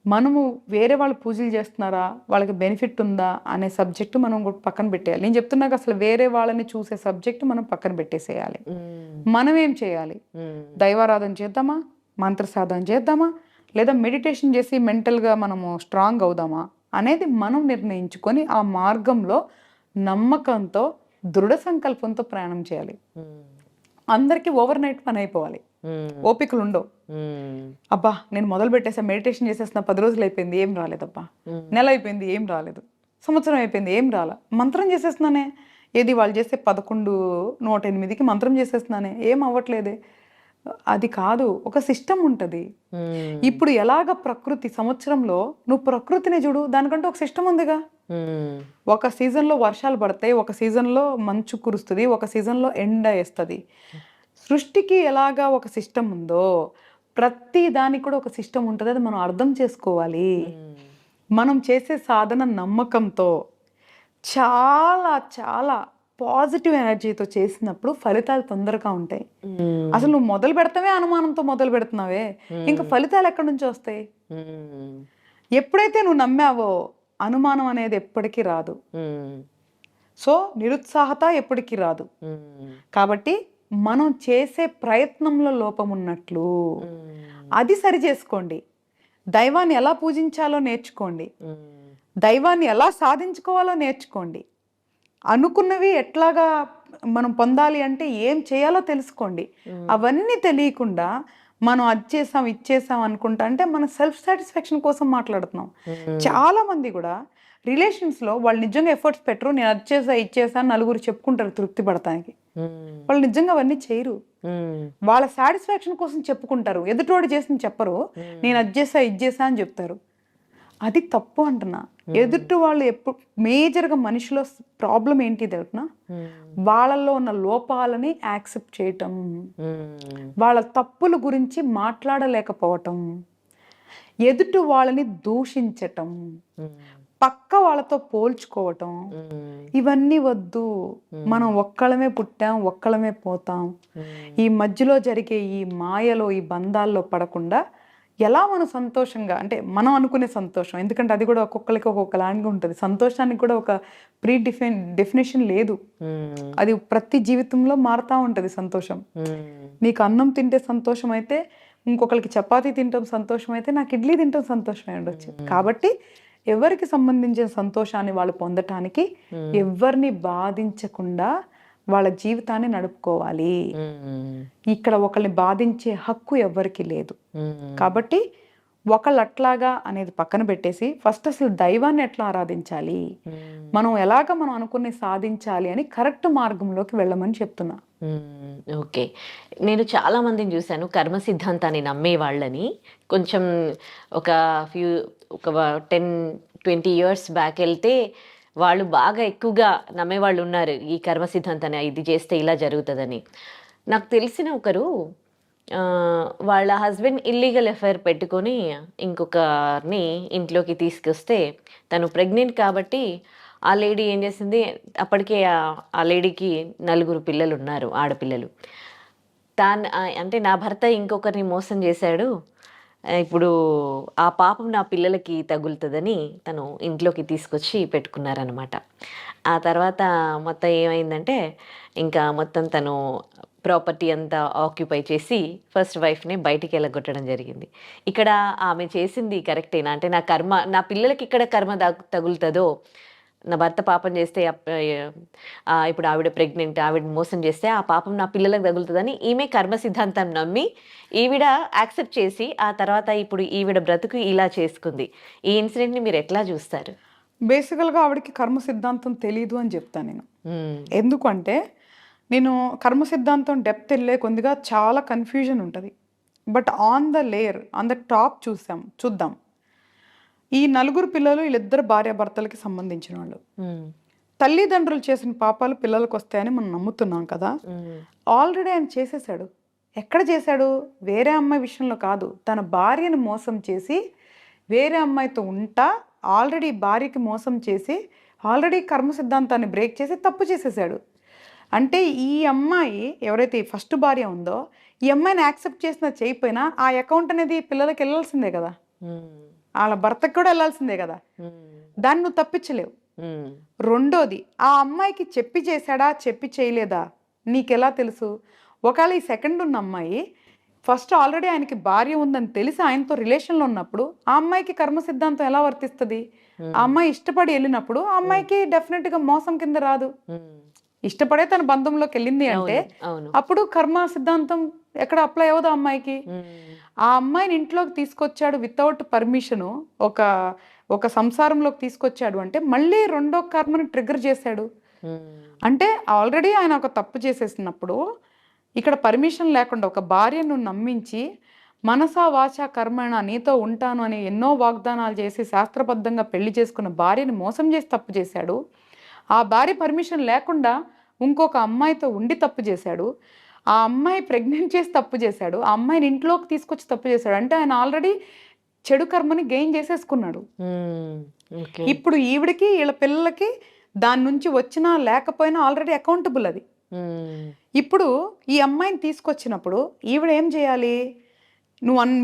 మనము వేరే వాళ్ళు పూజలు చేస్తున్నారా, వాళ్ళకి బెనిఫిట్ ఉందా అనే సబ్జెక్టు మనం పక్కన పెట్టేయాలి. నేను చెప్తున్నాక అసలు వేరే వాళ్ళని చూసే సబ్జెక్టు మనం పక్కన పెట్టేసేయాలి. మనం ఏం చేయాలి? దైవారాధన చేద్దామా, మంత్ర సాధన చేద్దామా, లేదా మెడిటేషన్ చేసి మెంటల్గా మనము స్ట్రాంగ్ అవుదామా అనేది మనం నిర్ణయించుకొని ఆ మార్గంలో నమ్మకంతో దృఢ సంకల్పంతో ప్రయాణం చేయాలి. అందరికీ ఓవర్ నైట్ పని అయిపోవాలి, ఓపికలు ఉండవు. అబ్బా నేను మొదలు పెట్టేసా, మెడిటేషన్ చేసేసిన 10 రోజులు అయిపోయింది ఏం రాలేదబ్బా, నెల అయిపోయింది ఏం రాలేదు, సంవత్సరం అయిపోయింది ఏం రాలా, మంత్రం చేసేస్తున్నానే, ఏది వాళ్ళు చేసే 11:108కి మంత్రం చేసేస్తున్నానే ఏం అవ్వట్లేదే. అది కాదు, ఒక సిస్టమ్ ఉంటుంది. ఇప్పుడు ఎలాగ ప్రకృతి సంవత్సరంలో నువ్వు ప్రకృతిని చూడు, దానికంటే ఒక సిస్టమ్ ఉందిగా. ఒక సీజన్లో వర్షాలు పడతాయి, ఒక సీజన్లో మంచు కురుస్తుంది, ఒక సీజన్లో ఎండ వేస్తుంది. సృష్టికి ఎలాగా ఒక సిస్టమ్ ఉందో ప్రతి దానికి కూడా ఒక సిస్టమ్ ఉంటుంది. అది మనం అర్థం చేసుకోవాలి. మనం చేసే సాధన నమ్మకంతో చాలా చాలా పాజిటివ్ ఎనర్జీతో చేసినప్పుడు ఫలితాలు తొందరగా ఉంటాయి. అసలు నువ్వు మొదలు పెడతావే అనుమానంతో మొదలు పెడుతున్నావే, ఇంకా ఫలితాలు ఎక్కడి నుంచి వస్తాయి? ఎప్పుడైతే నువ్వు నమ్మావో అనుమానం అనేది ఎప్పటికీ రాదు. సో నిరుత్సాహత ఎప్పటికీ రాదు. కాబట్టి మనం చేసే ప్రయత్నంలో లోపం ఉన్నట్లు అది సరి చేసుకోండి. దైవాన్ని ఎలా పూజించాలో నేర్చుకోండి, దైవాన్ని ఎలా సాధించుకోవాలో నేర్చుకోండి, అనుకున్నవి ఎట్లాగా మనం పొందాలి అంటే ఏం చేయాలో తెలుసుకోండి. అవన్నీ తెలియకుండా మనం అది చేసాం ఇచ్చేసాం అనుకుంటా అంటే మన సెల్ఫ్ సాటిస్ఫాక్షన్ కోసం మాట్లాడుతున్నాం. చాలా మంది కూడా రిలేషన్స్లో వాళ్ళు నిజంగా ఎఫర్ట్స్ పెట్టరు. నేను అది చేసా ఇచ్చేసా నలుగురు చెప్పుకుంటారు తృప్తి పడటానికి. వాళ్ళు నిజంగా అవన్నీ చేయరు. వాళ్ళ సాటిస్ఫాక్షన్ కోసం చెప్పుకుంటారు, ఎదుటోడు చేసిన చెప్పరు. నేను అది చేసా ఇది చేసా అని చెప్తారు. అది తప్పు అంటున్నా. ఎదుటి వాళ్ళు ఎప్పుడు మేజర్గా మనిషిలో ప్రాబ్లం ఏంటి తెలుసునా, వాళ్ళల్లో ఉన్న లోపాలని యాక్సెప్ట్ చేయటం, వాళ్ళ తప్పుల గురించి మాట్లాడలేకపోవటం, ఎదుటి వాళ్ళని దూషించటం, పక్క వాళ్ళతో పోల్చుకోవటం. ఇవన్నీ వద్దు. మనం ఒక్కళ్ళమే పుట్టాం, ఒక్కళ్ళమే పోతాం. ఈ మధ్యలో జరిగే ఈ మాయలో ఈ బంధాల్లో పడకుండా ఎలా మనం సంతోషంగా, అంటే మనం అనుకునే సంతోషం, ఎందుకంటే అది కూడా ఒక్కొక్కరికి ఒక్కొక్కలాంటిగా ఉంటుంది. సంతోషానికి కూడా ఒక డెఫినేషన్ లేదు. అది ప్రతి జీవితంలో మారుతూ ఉంటుంది సంతోషం. నీకు అన్నం తింటే సంతోషం అయితే, ఇంకొకరికి చపాతీ తింటాం సంతోషం అయితే, నాకు ఇడ్లీ తింటాం సంతోషమే ఉండొచ్చు. కాబట్టి ఎవరికి సంబంధించిన సంతోషాన్ని వాళ్ళు పొందటానికి ఎవరిని బాధించకుండా వాళ్ళ జీవితాన్ని నడుపుకోవాలి. ఇక్కడ ఒకళ్ళని బాధించే హక్కు ఎవరికి లేదు. కాబట్టి ఒకళ్ళు అట్లాగా అనేది పక్కన పెట్టేసి ఫస్ట్ అసలు దైవాన్ని ఎట్లా ఆరాధించాలి, మనం ఎలాగ మనం అనుకుని సాధించాలి అని కరెక్ట్ మార్గంలోకి వెళ్ళమని చెప్తున్నా. ఓకే. నేను చాలా మందిని చూశాను కర్మ సిద్ధాంతాన్ని నమ్మే వాళ్ళని. కొంచెం ఒక 10-20 ఇయర్స్ బ్యాక్ వెళ్తే వాళ్ళు బాగా ఎక్కువగా నమ్మేవాళ్ళు ఉన్నారు ఈ కర్మ సిద్ధాంతాన్ని, ఇది చేస్తే ఇలా జరుగుతుందని. నాకు తెలిసిన ఒకరు వాళ్ళ హస్బెండ్ ఇల్లీగల్ ఎఫైర్ పెట్టుకొని ఇంకొకరిని ఇంట్లోకి తీసుకొస్తే తను ప్రెగ్నెంట్ కాబట్టి ఆ లేడీ ఏం చేసింది, అప్పటికే ఆ లేడీకి 4 పిల్లలు ఉన్నారు, ఆడపిల్లలు. అంటే నా భర్త ఇంకొకరిని మోసం చేశాడు, ఇప్పుడు ఆ పాపం నా పిల్లలకి తగులుతుందని తను ఇంట్లోకి తీసుకొచ్చి పెట్టుకున్నారనమాట. ఆ తర్వాత మొత్తం ఏమైందంటే ఇంకా మొత్తం తను ప్రాపర్టీ అంతా ఆక్యుపై చేసి ఫస్ట్ వైఫ్ని బయటికి వెళ్ళగొట్టడం జరిగింది. ఇక్కడ ఆమె చేసింది కరెక్టేనా? అంటే నా కర్మ, నా పిల్లలకి ఇక్కడ కర్మ తగులుతుందో, నా భర్త పాపం చేస్తే ఇప్పుడు ఆవిడ ప్రెగ్నెంట్, ఆవిడ మోసం చేస్తే ఆ పాపం నా పిల్లలకు తగులుతుందని ఈమె కర్మ సిద్ధాంతం నమ్మి ఈవిడ యాక్సెప్ట్ చేసి ఆ తర్వాత ఇప్పుడు ఈవిడ బ్రతుకు ఇలా చేసుకుంది. ఈ ఇన్సిడెంట్ని మీరు ఎట్లా చూస్తారు? బేసికల్గా ఆవిడకి కర్మ సిద్ధాంతం తెలీదు అని చెప్తాను నేను. ఎందుకంటే నేను కర్మ సిద్ధాంతం డెప్త్ వెళ్ళే కొద్దిగా చాలా కన్ఫ్యూజన్ ఉంటుంది. But on the layer, on the top చూద్దాం. ఈ 4 పిల్లలు వీళ్ళిద్దరు భార్యాభర్తలకి సంబంధించిన వాళ్ళు. తల్లిదండ్రులు చేసిన పాపాలు పిల్లలకు వస్తాయని మనం నమ్ముతున్నాం కదా. ఆల్రెడీ ఆయన చేసేసాడు. ఎక్కడ చేశాడు? వేరే అమ్మాయి విషయంలో కాదు, తన భార్యను మోసం చేసి వేరే అమ్మాయితో ఉంటా ఆల్రెడీ భార్యకి మోసం చేసి ఆల్రెడీ కర్మ సిద్ధాంతాన్ని బ్రేక్ చేసి తప్పు చేసేసాడు. అంటే ఈ అమ్మాయి ఎవరైతే ఈ ఫస్ట్ భార్య ఉందో ఈ అమ్మాయిని యాక్సెప్ట్ చేసినా చేయకపోయినా ఆ అకౌంట్ అనేది పిల్లలకి వెళ్ళాల్సిందే కదా, వాళ్ళ భర్తకు కూడా వెళ్ళాల్సిందే కదా, దాన్ని నువ్వు తప్పించలేవు. రెండోది, ఆ అమ్మాయికి చెప్పి చేశాడా చెప్పి చేయలేదా నీకెలా తెలుసు? ఒకవేళ ఈ సెకండ్ ఉన్న అమ్మాయి ఫస్ట్ ఆల్రెడీ ఆయనకి భార్య ఉందని తెలిసి ఆయనతో రిలేషన్లో ఉన్నప్పుడు ఆ అమ్మాయికి కర్మ సిద్ధాంతం ఎలా వర్తిస్తుంది? ఆ అమ్మాయి ఇష్టపడి వెళ్ళినప్పుడు ఆ అమ్మాయికి డెఫినెట్గా మోసం కింద రాదు. ఇష్టపడే తన బంధంలోకి వెళ్ళింది అంటే అవును. అప్పుడు కర్మ సిద్ధాంతం ఎక్కడ అప్లై అవ్వదు ఆ అమ్మాయికి. ఆ అమ్మాయిని ఇంట్లోకి తీసుకొచ్చాడు వితౌట్ పర్మిషను, ఒక ఒక సంసారంలోకి తీసుకొచ్చాడు అంటే మళ్ళీ రెండో కర్మని ట్రిగ్గర్ చేశాడు. అంటే ఆల్రెడీ ఆయన ఒక తప్పు చేసేసినప్పుడు ఇక్కడ పర్మిషన్ లేకుండా ఒక భార్యను నమ్మించి మనసా వాచా కర్మణ నీతో ఉంటాను అని ఎన్నో వాగ్దానాలు చేసి శాస్త్రబద్ధంగా పెళ్లి చేసుకున్న భార్యని మోసం చేసి తప్పు చేశాడు. ఆ భార్య పర్మిషన్ లేకుండా ఇంకొక అమ్మాయితో ఉండి తప్పు చేశాడు. ఆ అమ్మాయి ప్రెగ్నెంట్ చేసి తప్పు చేశాడు. ఆ అమ్మాయిని ఇంట్లోకి తీసుకొచ్చి తప్పు చేశాడు. అంటే ఆయన ఆల్రెడీ చెడు కర్మని గెయిన్ చేసేసుకున్నాడు. ఇప్పుడు ఈవిడికి వీళ్ళ పిల్లలకి దాని నుంచి వచ్చినా లేకపోయినా ఆల్రెడీ అకౌంటబుల్ అది. ఇప్పుడు ఈ అమ్మాయిని తీసుకొచ్చినప్పుడు ఈవిడ ఏం చేయాలి?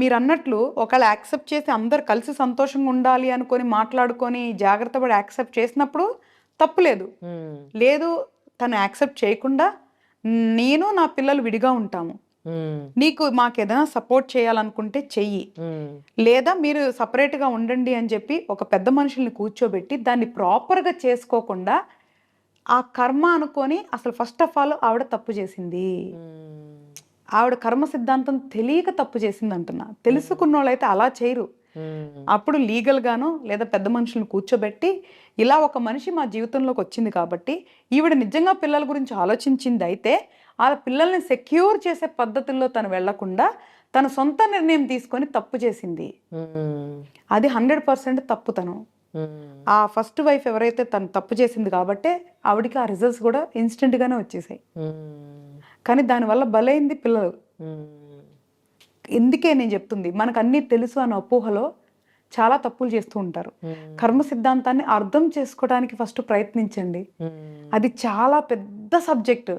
మీరు అన్నట్లు ఒకవేళ యాక్సెప్ట్ చేసి అందరు కలిసి సంతోషంగా ఉండాలి అనుకొని మాట్లాడుకొని జాగ్రత్త పడి యాక్సెప్ట్ చేసినప్పుడు తప్పులేదు. లేదు తను యాక్సెప్ట్ చేయకుండా నేను నా పిల్లలు విడిగా ఉంటాము, నీకు మాకేదైనా సపోర్ట్ చేయాలనుకుంటే చెయ్యి, లేదా మీరు సపరేట్గా ఉండండి అని చెప్పి ఒక పెద్ద మనుషుల్ని కూర్చోబెట్టి దాన్ని ప్రాపర్గా చేసుకోకుండా ఆ కర్మ అనుకొని అసలు ఫస్ట్ ఆఫ్ ఆల్ ఆవిడ తప్పు చేసింది. ఆవిడ కర్మ సిద్ధాంతం తెలియక తప్పు చేసింది అంటున్నా. తెలుసుకున్న వాళ్ళైతే అలా చేయరు. అప్పుడు లీగల్గానో లేదా పెద్ద మనుషులను కూర్చోబెట్టి ఇలా ఒక మనిషి మా జీవితంలోకి వచ్చింది కాబట్టి ఈవిడ నిజంగా పిల్లల గురించి ఆలోచించింది అయితే ఆ పిల్లల్ని సెక్యూర్ చేసే పద్ధతుల్లో తను వెళ్లకుండా తన సొంత నిర్ణయం తీసుకొని తప్పు చేసింది. అది 100% తప్పు. తను ఆ ఫస్ట్ వైఫ్ ఎవరైతే తను తప్పు చేసింది కాబట్టే ఆవిడికి ఆ రిజల్ట్స్ కూడా ఇన్స్టెంట్గానే వచ్చేసాయి. కానీ దానివల్ల బలైంది పిల్లలు. ఎందుకే నేను చెప్తుంది, మనకు అన్నీ తెలుసు అన్న అపోహలో చాలా తప్పులు చేస్తూ ఉంటారు. కర్మ సిద్ధాంతాన్ని అర్థం చేసుకోవడానికి ఫస్ట్ ప్రయత్నించండి. అది చాలా పెద్ద సబ్జెక్ట్,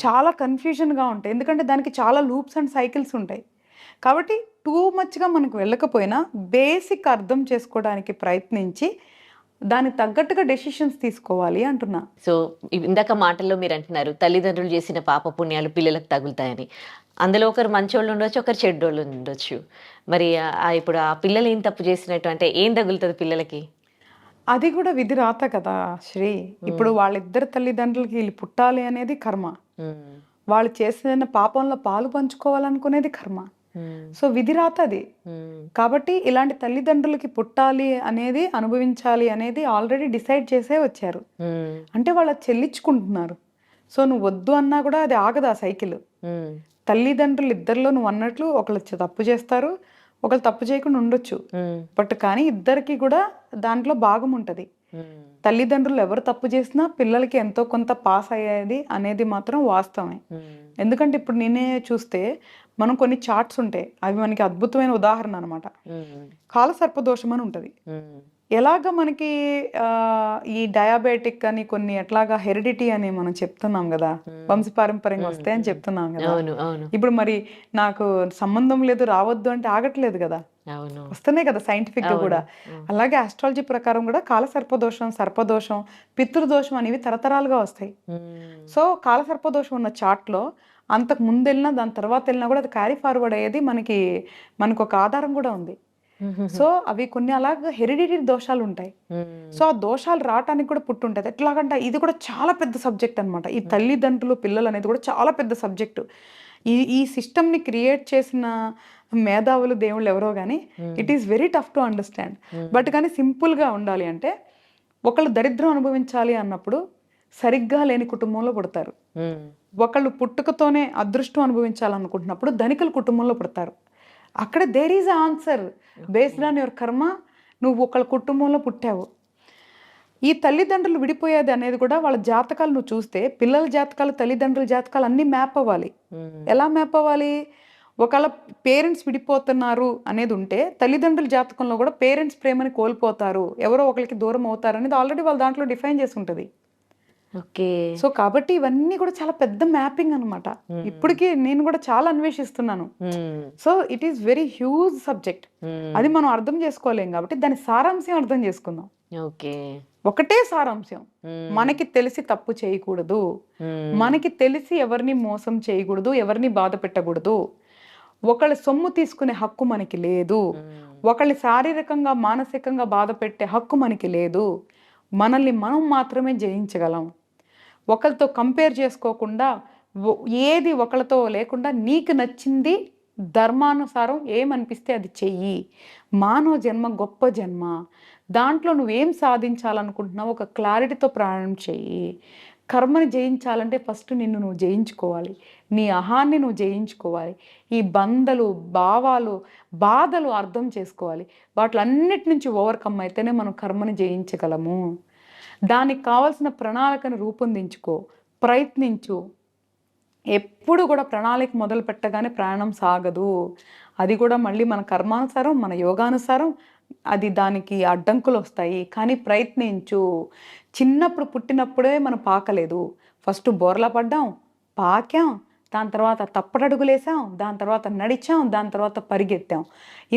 చాలా కన్ఫ్యూజన్గా ఉంటాయి. ఎందుకంటే దానికి చాలా లూప్స్ అండ్ సైకిల్స్ ఉంటాయి. కాబట్టి టూ మచ్గా మనకు వెళ్ళకపోయినా బేసిక్ అర్థం చేసుకోవడానికి ప్రయత్నించి దానికి తగ్గట్టుగా డెసిషన్స్ తీసుకోవాలి అంటున్నా. సో ఇందాక మాటల్లో మీరు అంటున్నారు తల్లిదండ్రులు చేసిన పాప పుణ్యాలు పిల్లలకు తగులుతాయని. అందులో ఒకరు మంచోళ్ళు ఉండొచ్చు, ఒకరు చెడ్డోళ్ళు ఉండొచ్చు. మరి ఇప్పుడు ఆ పిల్లలు ఏం తప్పు చేసినట్టు అంటే ఏం తగులుతుంది పిల్లలకి? అది కూడా విధి రాత కదా శ్రీ. ఇప్పుడు వాళ్ళిద్దరు తల్లిదండ్రులకి వీళ్ళు పుట్టాలి అనేది కర్మ, వాళ్ళు చేసిన పాపంలో పాలు పంచుకోవాలనుకునేది కర్మ. సో విధి రాత అది. కాబట్టి ఇలాంటి తల్లిదండ్రులకి పుట్టాలి అనేది, అనుభవించాలి అనేది ఆల్రెడీ డిసైడ్ చేసే వచ్చారు. అంటే వాళ్ళు చెల్లించుకుంటున్నారు. సో నువ్వు వద్దు అన్నా కూడా అది ఆగదు ఆ సైకిల్. తల్లిదండ్రులు ఇద్దరిలో నువ్వు అన్నట్లు ఒకళ్ళు తప్పు చేస్తారు, ఒకళ్ళు తప్పు చేయకుండా ఉండొచ్చు. బట్ కానీ ఇద్దరికి కూడా దాంట్లో భాగం ఉంటుంది. తల్లిదండ్రులు ఎవరు తప్పు చేసినా పిల్లలకి ఎంతో కొంత పాస్ అయ్యేది అనేది మాత్రం వాస్తవమే. ఎందుకంటే ఇప్పుడు నేనే చూస్తే మనం కొన్ని చార్ట్స్ ఉంటాయి, అవి మనకి అద్భుతమైన ఉదాహరణ అనమాట. కాలసర్పదోషం అని ఉంటుంది. ఎలాగ మనకి ఈ డయాబెటిక్ అని కొన్ని ఎట్లాగా హెరిడిటీ అని మనం చెప్తున్నాం కదా, వంశపారంపర్యంగా వస్తాయని చెప్తున్నాం కదా. ఇప్పుడు మరి నాకు సంబంధం లేదు రావద్దు అంటే ఆగట్లేదు కదా, వస్తున్నాయి కదా సైంటిఫిక్ గా కూడా. అలాగే ఆస్ట్రాలజీ ప్రకారం కూడా కాలసర్పదోషం, సర్పదోషం, పితృదోషం అనేవి తరతరాలుగా వస్తాయి. సో కాలసర్పదోషం ఉన్న చార్ట్లో అంతకు ముందు వెళ్ళినా దాని తర్వాత వెళ్ళినా కూడా అది క్యారీ ఫార్వర్డ్ అయ్యేది మనకు ఒక ఆధారం కూడా ఉంది. సో అవి కొన్ని అలాగే హెరిడిటరీ దోషాలు ఉంటాయి. సో ఆ దోషాలు రావటానికి కూడా పుట్టుంటది. ఎట్లాగంటే ఇది కూడా చాలా పెద్ద సబ్జెక్ట్ అనమాట. ఈ తల్లిదండ్రులు పిల్లలు అనేది కూడా చాలా పెద్ద సబ్జెక్టు. ఈ సిస్టమ్ని క్రియేట్ చేసిన మేధావులు దేవుళ్ళు ఎవరో కానీ it is very tough to understand. But కానీ సింపుల్గా ఉండాలి అంటే ఒకళ్ళు దరిద్రం అనుభవించాలి అన్నప్పుడు సరిగ్గా లేని కుటుంబంలో పుడతారు. ఒకళ్ళు పుట్టుకతోనే అదృష్టం అనుభవించాలనుకుంటున్నప్పుడు ధనికుల కుటుంబంలో పుడతారు. అక్కడ there is answer based on your karma. నువ్వు ఒకళ్ళ కుటుంబంలో పుట్టావు. ఈ తల్లిదండ్రులు విడిపోయేది అనేది కూడా వాళ్ళ జాతకాలు నువ్వు చూస్తే పిల్లల జాతకాలు, తల్లిదండ్రుల జాతకాలు అన్నీ మ్యాప్ అవ్వాలి. ఎలా మ్యాప్ అవ్వాలి? ఒకవేళ పేరెంట్స్ విడిపోతున్నారు అనేది ఉంటే తల్లిదండ్రుల జాతకంలో కూడా పేరెంట్స్ ప్రేమని కోల్పోతారు, ఎవరో ఒకరికి దూరం అవుతారు అనేది ఆల్రెడీ వాళ్ళ దాంట్లో డిఫైన్ చేసి ఉంటుంది. ఓకే. సో కాబట్టి ఇవన్నీ కూడా చాలా పెద్ద మ్యాపింగ్ అనమాట. ఇప్పటికీ నేను కూడా చాలా అన్వేషిస్తున్నాను. So it is very huge subject. అది మనం అర్థం చేసుకోలేం కాబట్టి దాని సారాంశం అర్థం చేసుకుందాం. ఓకే. ఒకటే సారాంశం, మనకి తెలిసి తప్పు చేయకూడదు, మనకి తెలిసి ఎవరిని మోసం చేయకూడదు, ఎవరిని బాధ పెట్టకూడదు. ఒకళ్ళ సొమ్ము తీసుకునే హక్కు మనకి లేదు, ఒకళ్ళని శారీరకంగా మానసికంగా బాధ పెట్టే హక్కు మనకి లేదు. మనల్ని మనం మాత్రమే జయించగలం. ఒకరితో కంపేర్ చేసుకోకుండా ఏది ఒకళ్ళతో లేకుండా నీకు నచ్చింది ధర్మానుసారం ఏమనిపిస్తే అది చెయ్యి. మానవ జన్మ గొప్ప జన్మ, దాంట్లో నువ్వేం సాధించాలనుకుంటున్నావు ఒక క్లారిటీతో ప్రయాణం చెయ్యి. కర్మని జయించాలంటే ఫస్ట్ నిన్ను నువ్వు జయించుకోవాలి, నీ అహాన్ని నువ్వు జయించుకోవాలి, ఈ బంధలు భావాలు బాధలు అర్థం చేసుకోవాలి. వాటిలన్నిటి నుంచి ఓవర్కమ్ అయితేనే మనం కర్మని జయించగలము. దానికి కావాల్సిన ప్రణాళికను రూపొందించుకో, ప్రయత్నించు. ఎప్పుడు కూడా ప్రణాళిక మొదలు పెట్టగానే ప్రయాణం సాగదు. అది కూడా మళ్ళీ మన కర్మానుసారం మన యోగానుసారం అది దానికి అడ్డంకులు వస్తాయి. కానీ ప్రయత్నించు. చిన్నప్పుడు పుట్టినప్పుడే మనం పాకలేదు, ఫస్ట్ బోర్లా పడ్డాం, పాకాం, దాని తర్వాత తప్పటడుగులేసాం, దాని తర్వాత నడిచాం, దాని తర్వాత పరిగెత్తాం.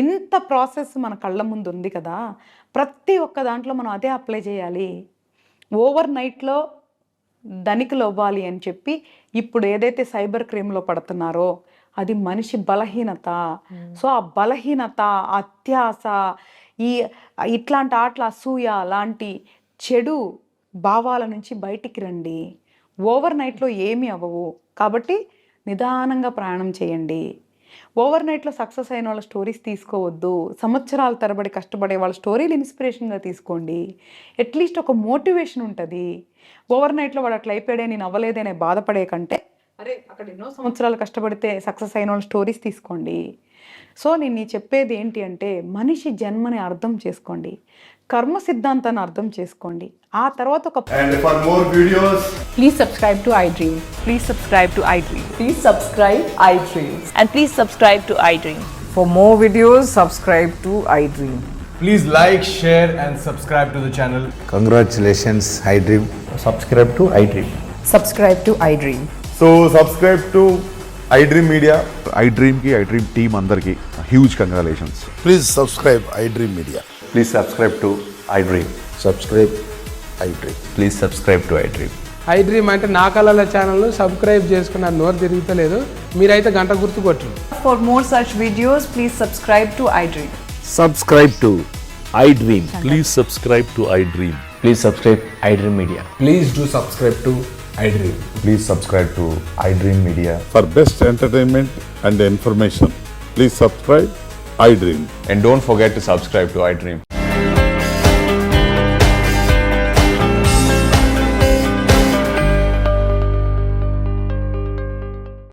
ఇంత ప్రాసెస్ మన కళ్ళ ముందు ఉంది కదా, ప్రతి ఒక్క దాంట్లో మనం అదే అప్లై చేయాలి. ఓవర్ నైట్లో ధనికులు అవ్వాలి అని చెప్పి ఇప్పుడు ఏదైతే సైబర్ క్రైమ్లో పడుతున్నారో అది మనిషి బలహీనత. సో ఆ బలహీనత, అత్యాస, ఇట్లాంటి ఆటల అసూయ లాంటి చెడు భావాల నుంచి బయటికి రండి. ఓవర్ నైట్లో ఏమీ అవ్వవు కాబట్టి నిదానంగా ప్రయాణం చేయండి. ఓవర్ నైట్లో సక్సెస్ అయిన వాళ్ళ స్టోరీస్ తీసుకోవద్దు. సంవత్సరాల తరబడి కష్టపడే వాళ్ళ స్టోరీలు ఇన్స్పిరేషన్గా తీసుకోండి. అట్లీస్ట్ ఒక మోటివేషన్ ఉంటుంది. ఓవర్ నైట్లో వాడు అట్లా అయిపోయాడే నేను అవ్వలేదనే బాధపడే కంటే అరే అక్కడ ఎన్నో సంవత్సరాలు కష్టపడితే సక్సెస్ అయిన వాళ్ళ స్టోరీస్ తీసుకోండి. సో నేను చెప్పేది ఏంటి అంటే మనిషి జన్మని అర్థం చేసుకోండి, కర్మ సిద్ధాంతాన్ని అర్థం చేసుకోండి. ఆ తర్వాత ఒక And for more videos, Please subscribe to iDream. Please subscribe to iDream. Please subscribe iDream. And please subscribe to iDream. For more videos, subscribe to iDream. please like, share and subscribe to the channel. Congratulations, iDream. subscribe to iDream. Subscribe to iDream. So subscribe to iDream Media. iDream ki iDream team అందరికి huge congratulations. Please subscribe iDream Media. Please subscribe to iDream. Subscribe iDream. Please subscribe to iDream. iDream అంటే నా కళల ఛానల్ను సబ్స్క్రైబ్ చేసుకున్న నోరు తిరుగుతలేదు, మీరైతే గంట గుర్తు కొట్టండి. For more such videos, please subscribe to iDream. Subscribe to iDream. Please subscribe to iDream. Please subscribe iDream Media. Please do subscribe to iDream. Please subscribe to iDream Media. For best entertainment and information, please subscribe iDream. And don't forget to subscribe to iDream.